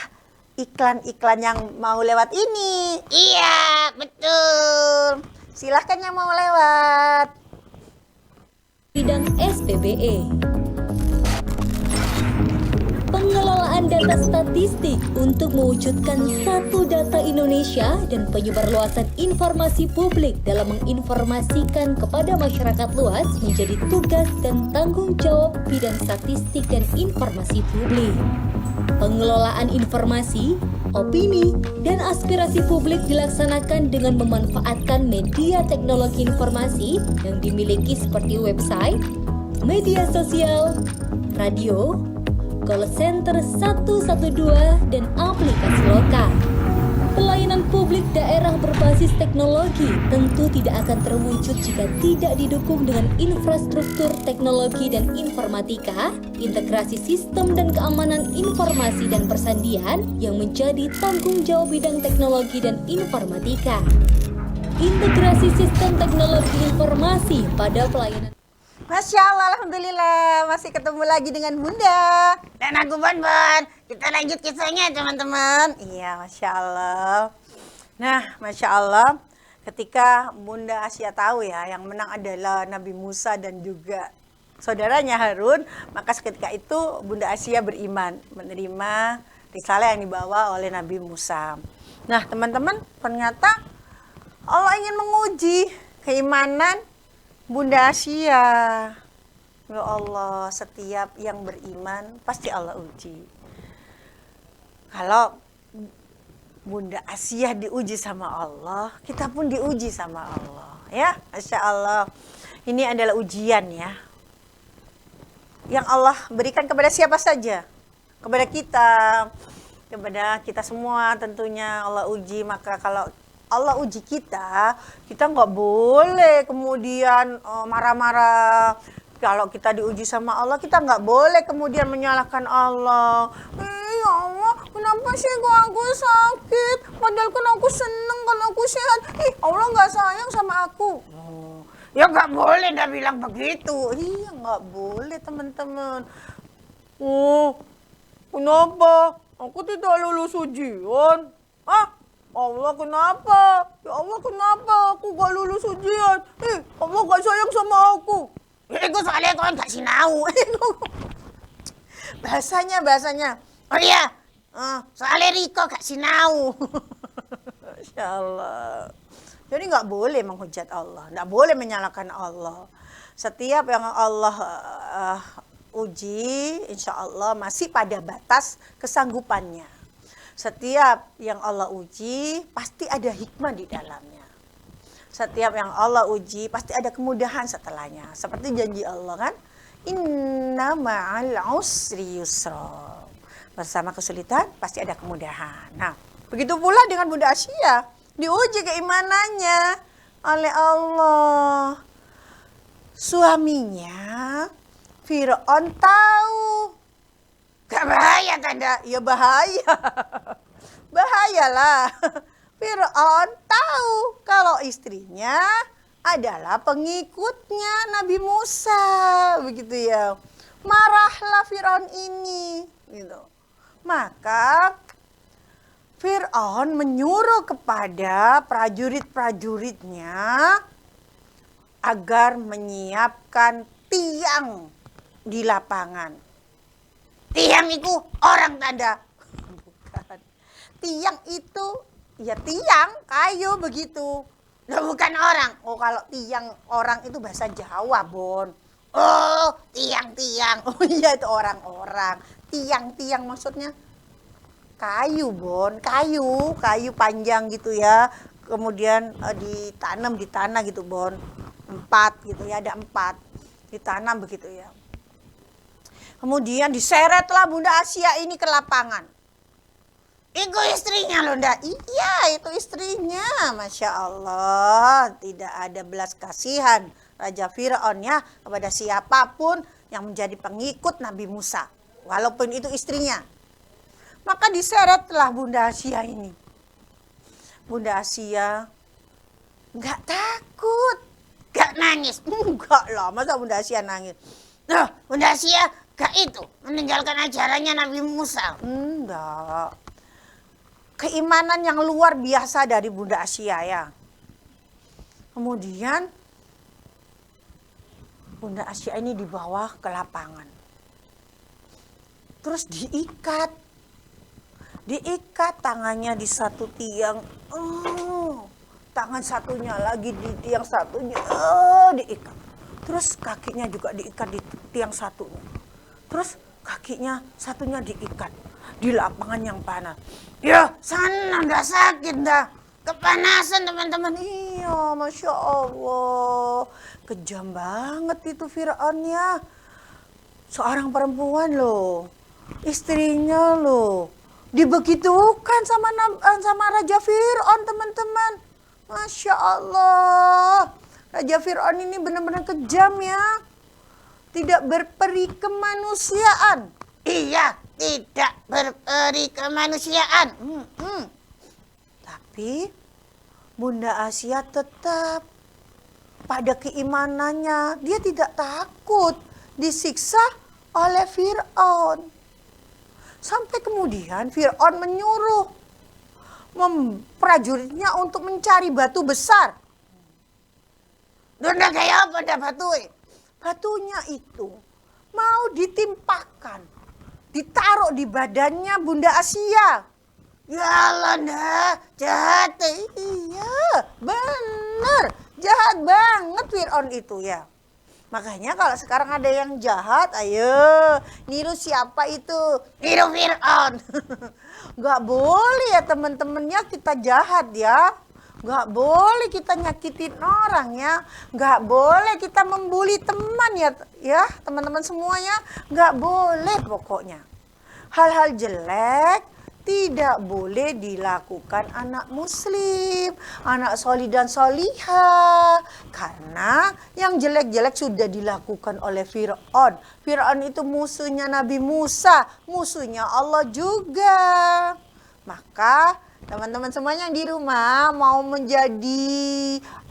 iklan-iklan yang mau lewat ini. Iya, betul. Silahkan yang mau lewat. Bidang SPBE. Pengelolaan data statistik untuk mewujudkan satu data Indonesia dan penyebarluasan informasi publik dalam menginformasikan kepada masyarakat luas menjadi tugas dan tanggung jawab bidang statistik dan informasi publik. Pengelolaan informasi, opini, dan aspirasi publik dilaksanakan dengan memanfaatkan media teknologi informasi yang dimiliki seperti website, media sosial, radio, call center 112, dan aplikasi lokal. Pelayanan publik daerah berbasis teknologi tentu tidak akan terwujud jika tidak didukung dengan infrastruktur teknologi dan informatika, integrasi sistem dan keamanan informasi dan persandian yang menjadi tanggung jawab bidang teknologi dan informatika. Integrasi sistem teknologi informasi pada pelayanan. Masya Allah, Alhamdulillah masih ketemu lagi dengan Bunda dan aku Bon. Kita lanjut kisahnya teman-teman. Iya, Masya Allah. Nah, Masya Allah, ketika Bunda Asia tahu ya yang menang adalah Nabi Musa dan juga saudaranya Harun, maka seketika itu Bunda Asia beriman, menerima risalah yang dibawa oleh Nabi Musa. Nah, teman-teman, ternyata Allah ingin menguji keimanan Bunda Asia. Ya Allah, setiap yang beriman pasti Allah uji. Kalau Bunda Asia diuji sama Allah, kita pun diuji sama Allah. Ya, Masya Allah. Ini adalah ujian ya. Yang Allah berikan kepada siapa saja. Kepada kita semua tentunya Allah uji. Maka kalau Allah uji kita nggak boleh kemudian marah-marah. Kalau kita diuji sama Allah, kita nggak boleh kemudian menyalahkan Allah. Ya Allah, kenapa sih kok aku sakit? Padahal kan aku seneng kalau aku sehat. Allah nggak sayang sama aku. Ya nggak boleh dah bilang begitu. Iya, nggak boleh teman-teman. Kenapa? Aku tidak lulus ujian. Allah kenapa? Ya Allah kenapa aku gak lulus ujian? Allah gak sayang sama aku. Itu soalnya kau gak sinau. Bahasanya. Oh iya, soalnya Riko gak sinau. Masya Allah. Jadi gak boleh menghujat Allah, gak boleh menyalahkan Allah. Setiap yang Allah uji, insya Allah masih pada batas kesanggupannya. Setiap yang Allah uji, pasti ada hikmah di dalamnya. Setiap yang Allah uji, pasti ada kemudahan setelahnya. Seperti janji Allah kan, inna ma'al usri yusra. Bersama kesulitan, pasti ada kemudahan. Nah, begitu pula dengan Bunda Asia, diuji keimanannya oleh Allah. Suaminya, Fir'aun tahu. Gak bahaya tanda? Ya bahaya. Bahayalah. Fir'aun tahu kalau istrinya adalah pengikutnya Nabi Musa. Begitu ya. Marahlah Fir'aun ini. Gitu. Maka Fir'aun menyuruh kepada prajurit-prajuritnya agar menyiapkan tiang di lapangan. Tiang itu orang tanda. Bukan. Tiang itu ya tiang kayu begitu. Nah, bukan orang. Oh, kalau tiang orang itu bahasa Jawa, Bon. Oh, tiang-tiang. Oh iya, itu orang-orang. Tiang-tiang maksudnya kayu, Bon. Kayu panjang gitu ya. Kemudian ditanam di tanah gitu, Bon. 4 gitu ya, ada 4. Ditanam begitu ya. Kemudian diseretlah Bunda Asia ini ke lapangan. Itu istrinya loh, ndak? Iya, itu istrinya. Masya Allah, tidak ada belas kasihan Raja Fir'aun ya kepada siapapun yang menjadi pengikut Nabi Musa. Walaupun itu istrinya. Maka diseretlah Bunda Asia ini. Bunda Asia nggak takut, nggak nangis. Enggak lah, masa Bunda Asia nangis? Loh, Bunda Asia gak itu meninggalkan ajarannya Nabi Musa? Enggak. Keimanan yang luar biasa dari Bunda Asia ya. Kemudian Bunda Asia ini dibawa ke lapangan. Terus diikat tangannya di satu tiang. Tangan satunya lagi di tiang satunya. Diikat. Terus kakinya juga diikat di tiang satunya. Terus kakinya satunya diikat di lapangan yang panas. Ya, sana nggak sakit dah. Kepanasan teman-teman. Iya, Masya Allah. Kejam banget itu Fir'aun ya. Seorang perempuan loh. Istrinya loh. Dibegitukan sama Raja Fir'aun teman-teman. Masya Allah. Raja Fir'aun ini benar-benar kejam ya. Tidak berperi kemanusiaan. Iya, tidak berperi kemanusiaan. Tapi Bunda Asia tetap pada keimanannya. Dia tidak takut disiksa oleh Fir'aun. Sampai kemudian Fir'aun menyuruh prajuritnya untuk mencari batu besar. Bunda kayak apa dah batu? Batunya itu mau ditimpakan, ditaruh di badannya Bunda Asia. Ya Allah, dah jahat. Iya, bener. Jahat banget Fir'aun itu ya. Makanya kalau sekarang ada yang jahat, ayo niru siapa itu? Niru Fir'aun. Gak boleh ya teman-temannya kita jahat ya. Gak boleh kita nyakitin orang ya. Gak boleh kita membuli teman ya teman-teman semuanya. Gak boleh pokoknya. Hal-hal jelek tidak boleh dilakukan anak muslim, anak solih dan solihah. Karena yang jelek-jelek sudah dilakukan oleh Fir'aun. Fir'aun itu musuhnya Nabi Musa, musuhnya Allah juga. Maka teman-teman semuanya yang di rumah mau menjadi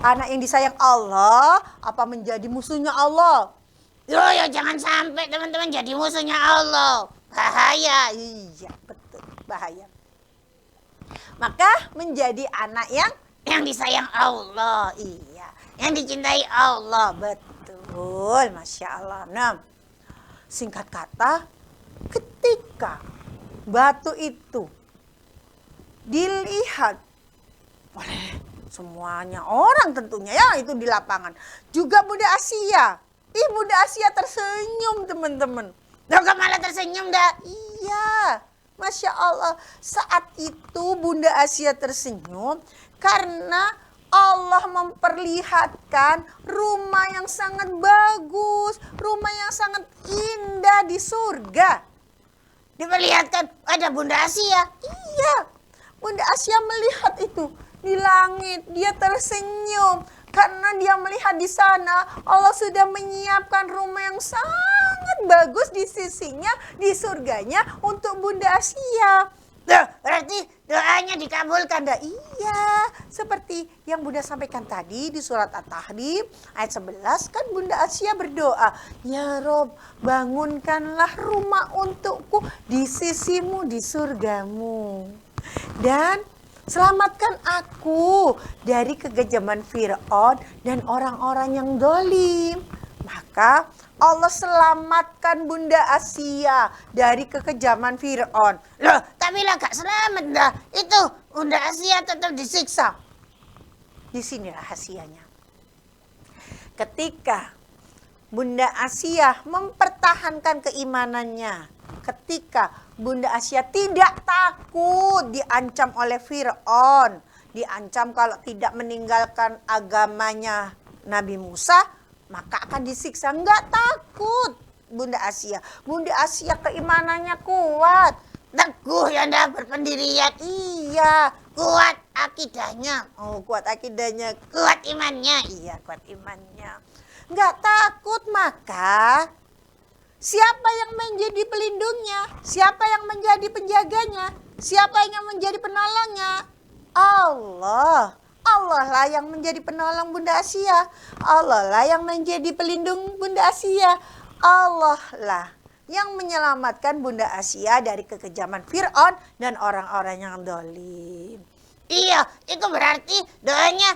anak yang disayang Allah, apa menjadi musuhnya Allah? Yo, jangan sampai teman-teman jadi musuhnya Allah. Bahaya. Iya, betul. Bahaya. Maka menjadi anak yang disayang Allah. Iya, yang dicintai Allah. Betul. Masya Allah. Nah, singkat kata, ketika batu itu dilihat oleh semuanya orang tentunya ya itu di lapangan. Juga Bunda Asia. Bunda Asia tersenyum teman-teman. Loh, kok malah tersenyum dah? Iya. Masya Allah. Saat itu Bunda Asia tersenyum karena Allah memperlihatkan rumah yang sangat bagus. Rumah yang sangat indah di surga. Diperlihatkan ada Bunda Asia. Iya. Bunda Asia melihat itu di langit, dia tersenyum karena dia melihat di sana Allah sudah menyiapkan rumah yang sangat bagus di sisinya, di surganya untuk Bunda Asia. Loh, berarti doanya dikabulkan dah. Iya, seperti yang Bunda sampaikan tadi di surat At-Tahrim ayat 11 kan Bunda Asia berdoa, "Ya Rob, bangunkanlah rumah untukku di sisimu di surgamu. Dan selamatkan aku dari kekejaman Fir'aun dan orang-orang yang dolim." Maka Allah selamatkan Bunda Asia dari kekejaman Fir'aun. Loh, tapi lah gak selamat dah. Itu Bunda Asia tetap disiksa. Di sini rahasianya. Ketika Bunda Asiyah mempertahankan keimanannya ketika Bunda Asiyah tidak takut diancam oleh Fir'aun. Diancam kalau tidak meninggalkan agamanya Nabi Musa, maka akan disiksa. Enggak takut Bunda Asiyah. Bunda Asiyah keimanannya kuat. Teguh ya dah berpendirian. Iya, kuat akidahnya. Oh, kuat akidahnya. Kuat imannya. Iya, kuat imannya. Enggak takut, maka siapa yang menjadi pelindungnya? Siapa yang menjadi penjaganya? Siapa yang menjadi penolongnya? Allah. Allah lah yang menjadi penolong Bunda Asiyah. Allah lah yang menjadi pelindung Bunda Asiyah. Allah lah yang menyelamatkan Bunda Asiyah dari kekejaman Fir'aun dan orang-orang yang dolim. Iya, itu berarti doanya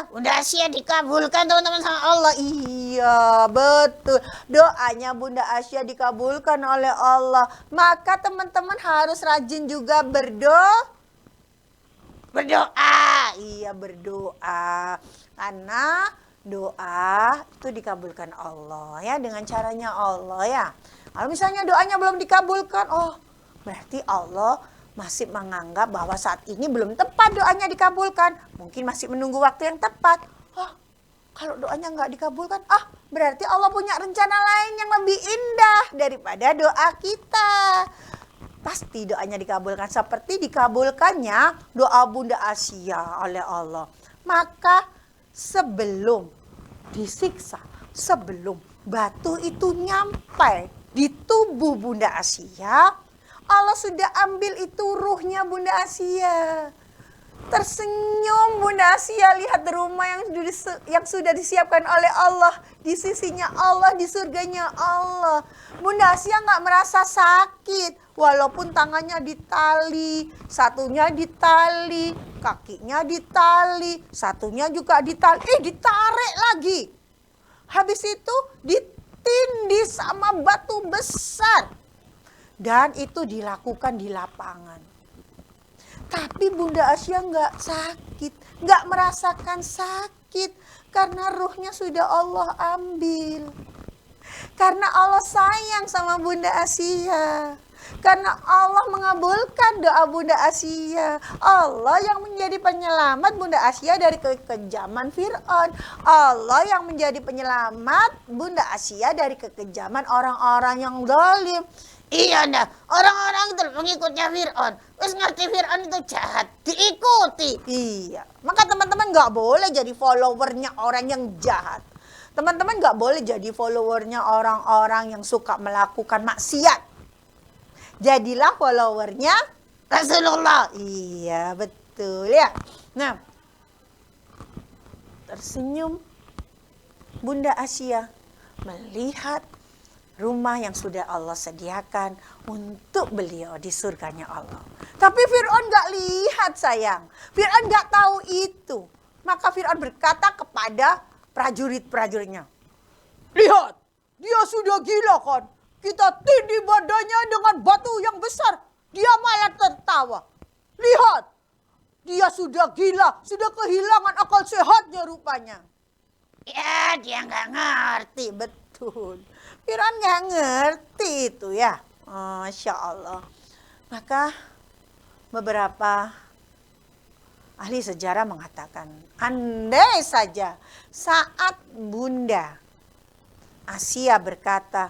Bunda Asiyah dikabulkan teman-teman sama Allah. Iya, betul. Doanya Bunda Asiyah dikabulkan oleh Allah. Maka teman-teman harus rajin juga berdoa. Iya, berdoa. Karena doa itu dikabulkan Allah ya, dengan caranya Allah ya. Kalau misalnya doanya belum dikabulkan, oh berarti Allah masih menganggap bahwa saat ini belum tepat doanya dikabulkan. Mungkin masih menunggu waktu yang tepat. Oh, kalau doanya nggak dikabulkan, berarti Allah punya rencana lain yang lebih indah daripada doa kita. Pasti doanya dikabulkan seperti dikabulkannya doa Bunda Asiyah oleh Allah. Maka sebelum disiksa, sebelum batu itu nyampai di tubuh Bunda Asiyah, Allah sudah ambil itu ruhnya Bunda Asiyah. Tersenyum Bunda Asiyah lihat rumah yang sudah disiapkan oleh Allah di sisinya Allah, di surganya Allah. Bunda Asiyah nggak merasa sakit walaupun tangannya ditali, satunya ditali, kakinya ditali, satunya juga ditali, ditarik lagi. Habis itu ditindih sama batu besar. Dan itu dilakukan di lapangan. Tapi Bunda Asiyah nggak sakit, nggak merasakan sakit karena ruhnya sudah Allah ambil. Karena Allah sayang sama Bunda Asiyah. Karena Allah mengabulkan doa Bunda Asiyah. Allah yang menjadi penyelamat Bunda Asiyah dari kekejaman Fir'aun. Allah yang menjadi penyelamat Bunda Asiyah dari kekejaman orang-orang yang zalim. Iya dah, orang-orang itu pengikutnya Fir'aun. Wis ngerti Fir'aun itu jahat, diikuti. Iya, maka teman-teman gak boleh jadi followernya orang yang jahat. Teman-teman gak boleh jadi followernya orang-orang yang suka melakukan maksiat. Jadilah followernya Rasulullah. Iya, betul ya. Nah, tersenyum Bunda Asiyah melihat rumah yang sudah Allah sediakan untuk beliau di surganya Allah. Tapi Fir'aun gak lihat sayang. Fir'aun gak tahu itu. Maka Fir'aun berkata kepada prajurit-prajuritnya, lihat, dia sudah gila kan? Kita tindih badannya dengan batu yang besar. Dia malah tertawa. Lihat, dia sudah gila, sudah kehilangan akal sehatnya rupanya. Ya, dia nggak ngerti, betul. Fir'aun nggak ngerti itu ya. Masya Allah. Maka beberapa ahli sejarah mengatakan, andai saja saat Bunda Asiyah berkata,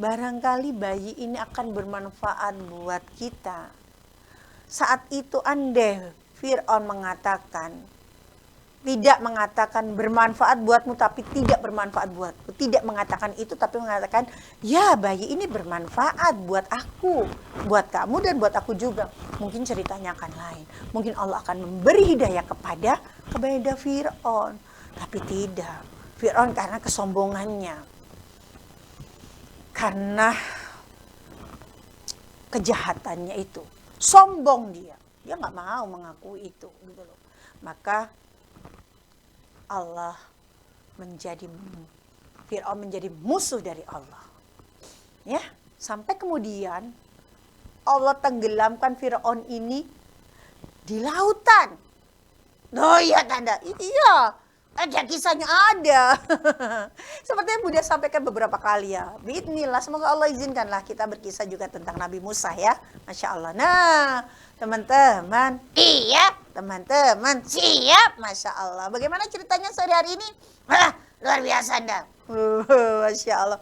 barangkali bayi ini akan bermanfaat buat kita. Saat itu andai Fir'aun mengatakan, tidak mengatakan bermanfaat buatmu tapi tidak bermanfaat buatku. Tidak mengatakan itu tapi mengatakan, ya bayi ini bermanfaat buat aku, buat kamu dan buat aku juga. Mungkin ceritanya akan lain. Mungkin Allah akan memberi hidayah kepada Fir'aun. Tapi tidak. Fir'aun karena kesombongannya, karena kejahatannya itu, sombong dia nggak mau mengakui itu gitu loh. Maka Fir'aun menjadi musuh dari Allah ya, sampai kemudian Allah tenggelamkan Fir'aun ini di lautan. Oh iya tanda, iya, Ada kisahnya, ada. Seperti yang Bunda sampaikan beberapa kali ya. Bismillah, semoga Allah izinkanlah kita berkisah juga tentang Nabi Musa ya. Masya Allah. Nah, teman-teman. Iya, teman-teman. Siap, Masya Allah. Bagaimana ceritanya sehari-hari ini? Wah, luar biasa Anda. Masya Allah.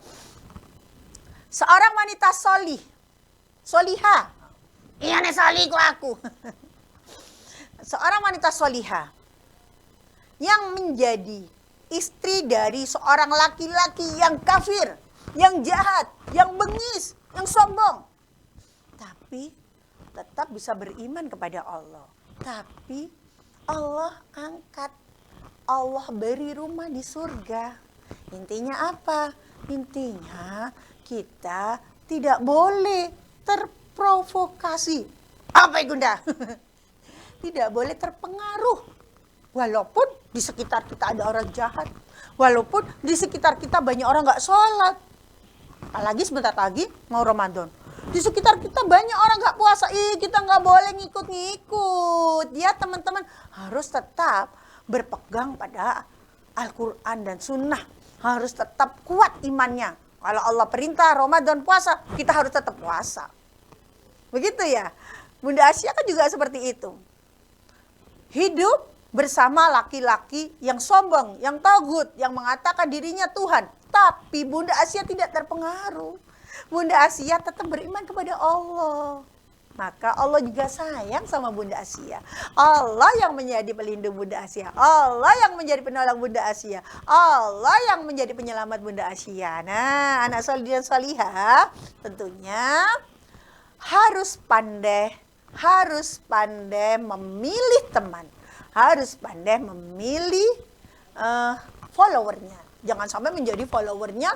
Seorang wanita solihah. Iya nih solih aku. Seorang wanita solihah yang menjadi istri dari seorang laki-laki yang kafir, yang jahat, yang bengis, yang sombong. Tapi tetap bisa beriman kepada Allah. Tapi Allah angkat, Allah beri rumah di surga. Intinya apa? Intinya kita tidak boleh terprovokasi. Apa Ibunda? Tidak boleh terpengaruh. Walaupun di sekitar kita ada orang jahat. Walaupun di sekitar kita banyak orang gak sholat. Apalagi sebentar lagi mau Ramadan. Di sekitar kita banyak orang gak puasa. Kita gak boleh ngikut-ngikut. Ya teman-teman, harus tetap berpegang pada Al-Quran dan Sunnah. Harus tetap kuat imannya. Kalau Allah perintah Ramadan puasa, kita harus tetap puasa. Begitu ya. Bunda Asia kan juga seperti itu. Hidup bersama laki-laki yang sombong, yang tagut, yang mengatakan dirinya Tuhan. Tapi Bunda Asia tidak terpengaruh. Bunda Asia tetap beriman kepada Allah. Maka Allah juga sayang sama Bunda Asia. Allah yang menjadi pelindung Bunda Asia. Allah yang menjadi penolong Bunda Asia. Allah yang menjadi penyelamat Bunda Asia. Nah, anak solih dan solihah tentunya harus pandai memilih teman. Harus pandai memilih followernya. Jangan sampai menjadi followernya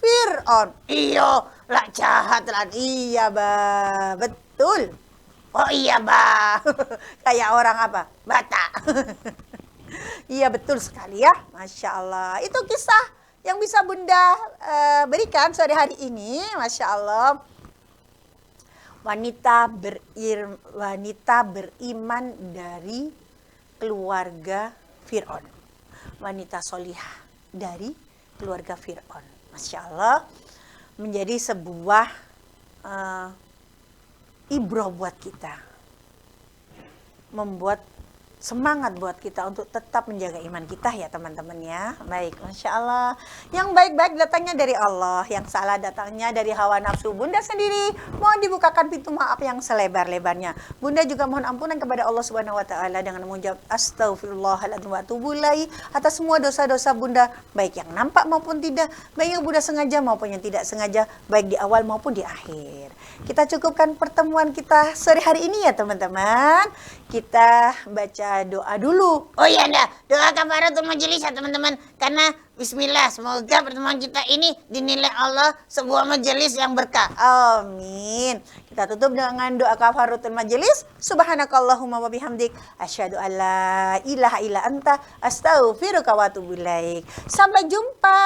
Fir'aun. Iya, lah jahat lah. Iya, bah. Betul. Oh iya, bah. Kayak orang apa? Batak. Iya, betul sekali ya. Masya Allah. Itu kisah yang bisa Bunda berikan sore hari ini. Masya Allah. Wanita beriman dari keluarga Fir'aun. Wanita solihah dari keluarga Fir'aun. Masya Allah, menjadi sebuah ibrah buat kita. Membuat semangat buat kita untuk tetap menjaga iman kita ya teman-teman ya. Baik, Masya Allah. Yang baik-baik datangnya dari Allah, yang salah datangnya dari hawa nafsu Bunda sendiri. Mohon dibukakan pintu maaf yang selebar-lebarnya. Bunda juga mohon ampunan kepada Allah Subhanahu wa taala dengan mengucap astagfirullahaladzim wa atubu ilaih atas semua dosa-dosa Bunda, baik yang nampak maupun tidak, baik yang Bunda sengaja maupun yang tidak sengaja, baik di awal maupun di akhir. Kita cukupkan pertemuan kita sore hari ini ya teman-teman. Kita baca doa dulu. Oh iya dah, doa kafaratul majelis ya teman-teman. Karena bismillah, semoga pertemuan kita ini dinilai Allah sebuah majelis yang berkah. Amin. Kita tutup dengan doa kafaratul majelis. Subhanakallahumma wa bihamdik asyhadu an la ilaha illa anta astaghfiruka wa atubu ilaik. Sampai jumpa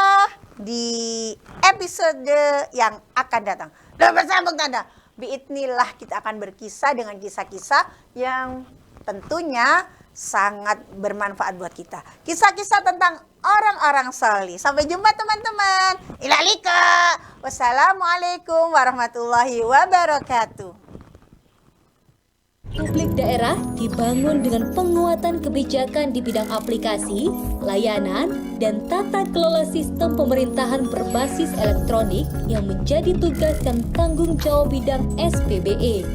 di episode yang akan datang. Dan bersambung tanda. Biidnillah kita akan berkisah dengan kisah-kisah yang tentunya sangat bermanfaat buat kita. Kisah-kisah tentang orang-orang salih. Sampai jumpa teman-teman. Ilalika. Wassalamualaikum warahmatullahi wabarakatuh. Publik daerah dibangun dengan penguatan kebijakan di bidang aplikasi, layanan, dan tata kelola sistem pemerintahan berbasis elektronik yang menjadi tugas dan tanggung jawab bidang SPBE.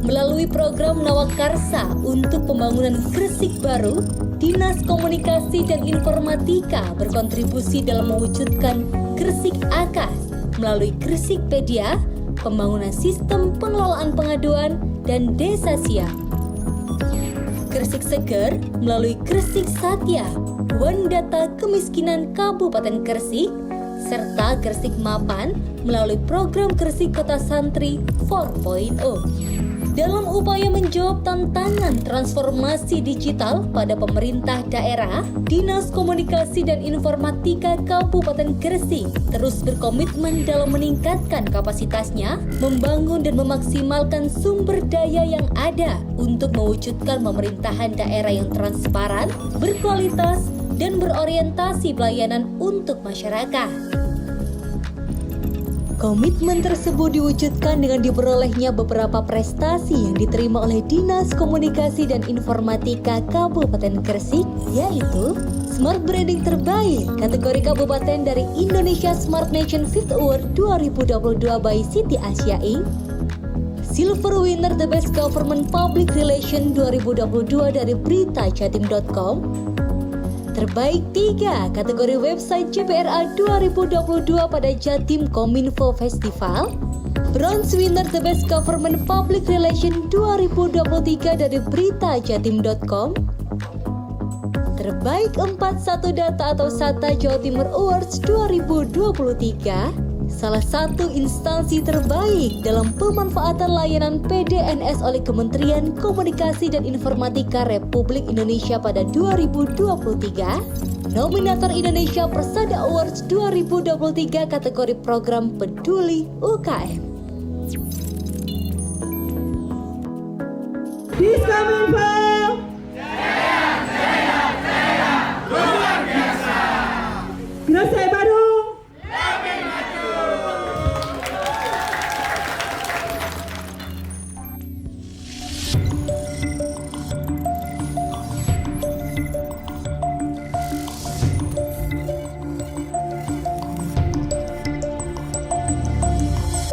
Melalui program Nawakarsa untuk pembangunan Gresik Baru, Dinas Komunikasi dan Informatika berkontribusi dalam mewujudkan Gresik Akas melalui Gresikpedia, pembangunan sistem pengelolaan pengaduan, dan Desa Siap. Gresik Seger melalui Gresik Satya, Wandata Kemiskinan Kabupaten Gresik, serta Gresik Mapan melalui program Gresik Kota Santri 4.0. Dalam upaya menjawab tantangan transformasi digital pada pemerintah daerah, Dinas Komunikasi dan Informatika Kabupaten Gresik terus berkomitmen dalam meningkatkan kapasitasnya, membangun dan memaksimalkan sumber daya yang ada untuk mewujudkan pemerintahan daerah yang transparan, berkualitas, dan berorientasi pelayanan untuk masyarakat. Komitmen tersebut diwujudkan dengan diperolehnya beberapa prestasi yang diterima oleh Dinas Komunikasi dan Informatika Kabupaten Gresik, yaitu Smart Branding Terbaik kategori Kabupaten dari Indonesia Smart Nation 5th Award 2022 by City Asia Inc., Silver Winner The Best Government Public Relation 2022 dari beritajatim.com, Terbaik 3 kategori website JPRA 2022 pada Jatim Kominfo Festival, Bronze Winner The Best Government Public Relation 2023 dari beritajatim.com, Terbaik 41 Data atau SATA Jawa Timur Awards 2023, salah satu instansi terbaik dalam pemanfaatan layanan PDNS oleh Kementerian Komunikasi dan Informatika Republik Indonesia pada 2023, Nominator Indonesia Persada Awards 2023 kategori program peduli UKM. Diskominfo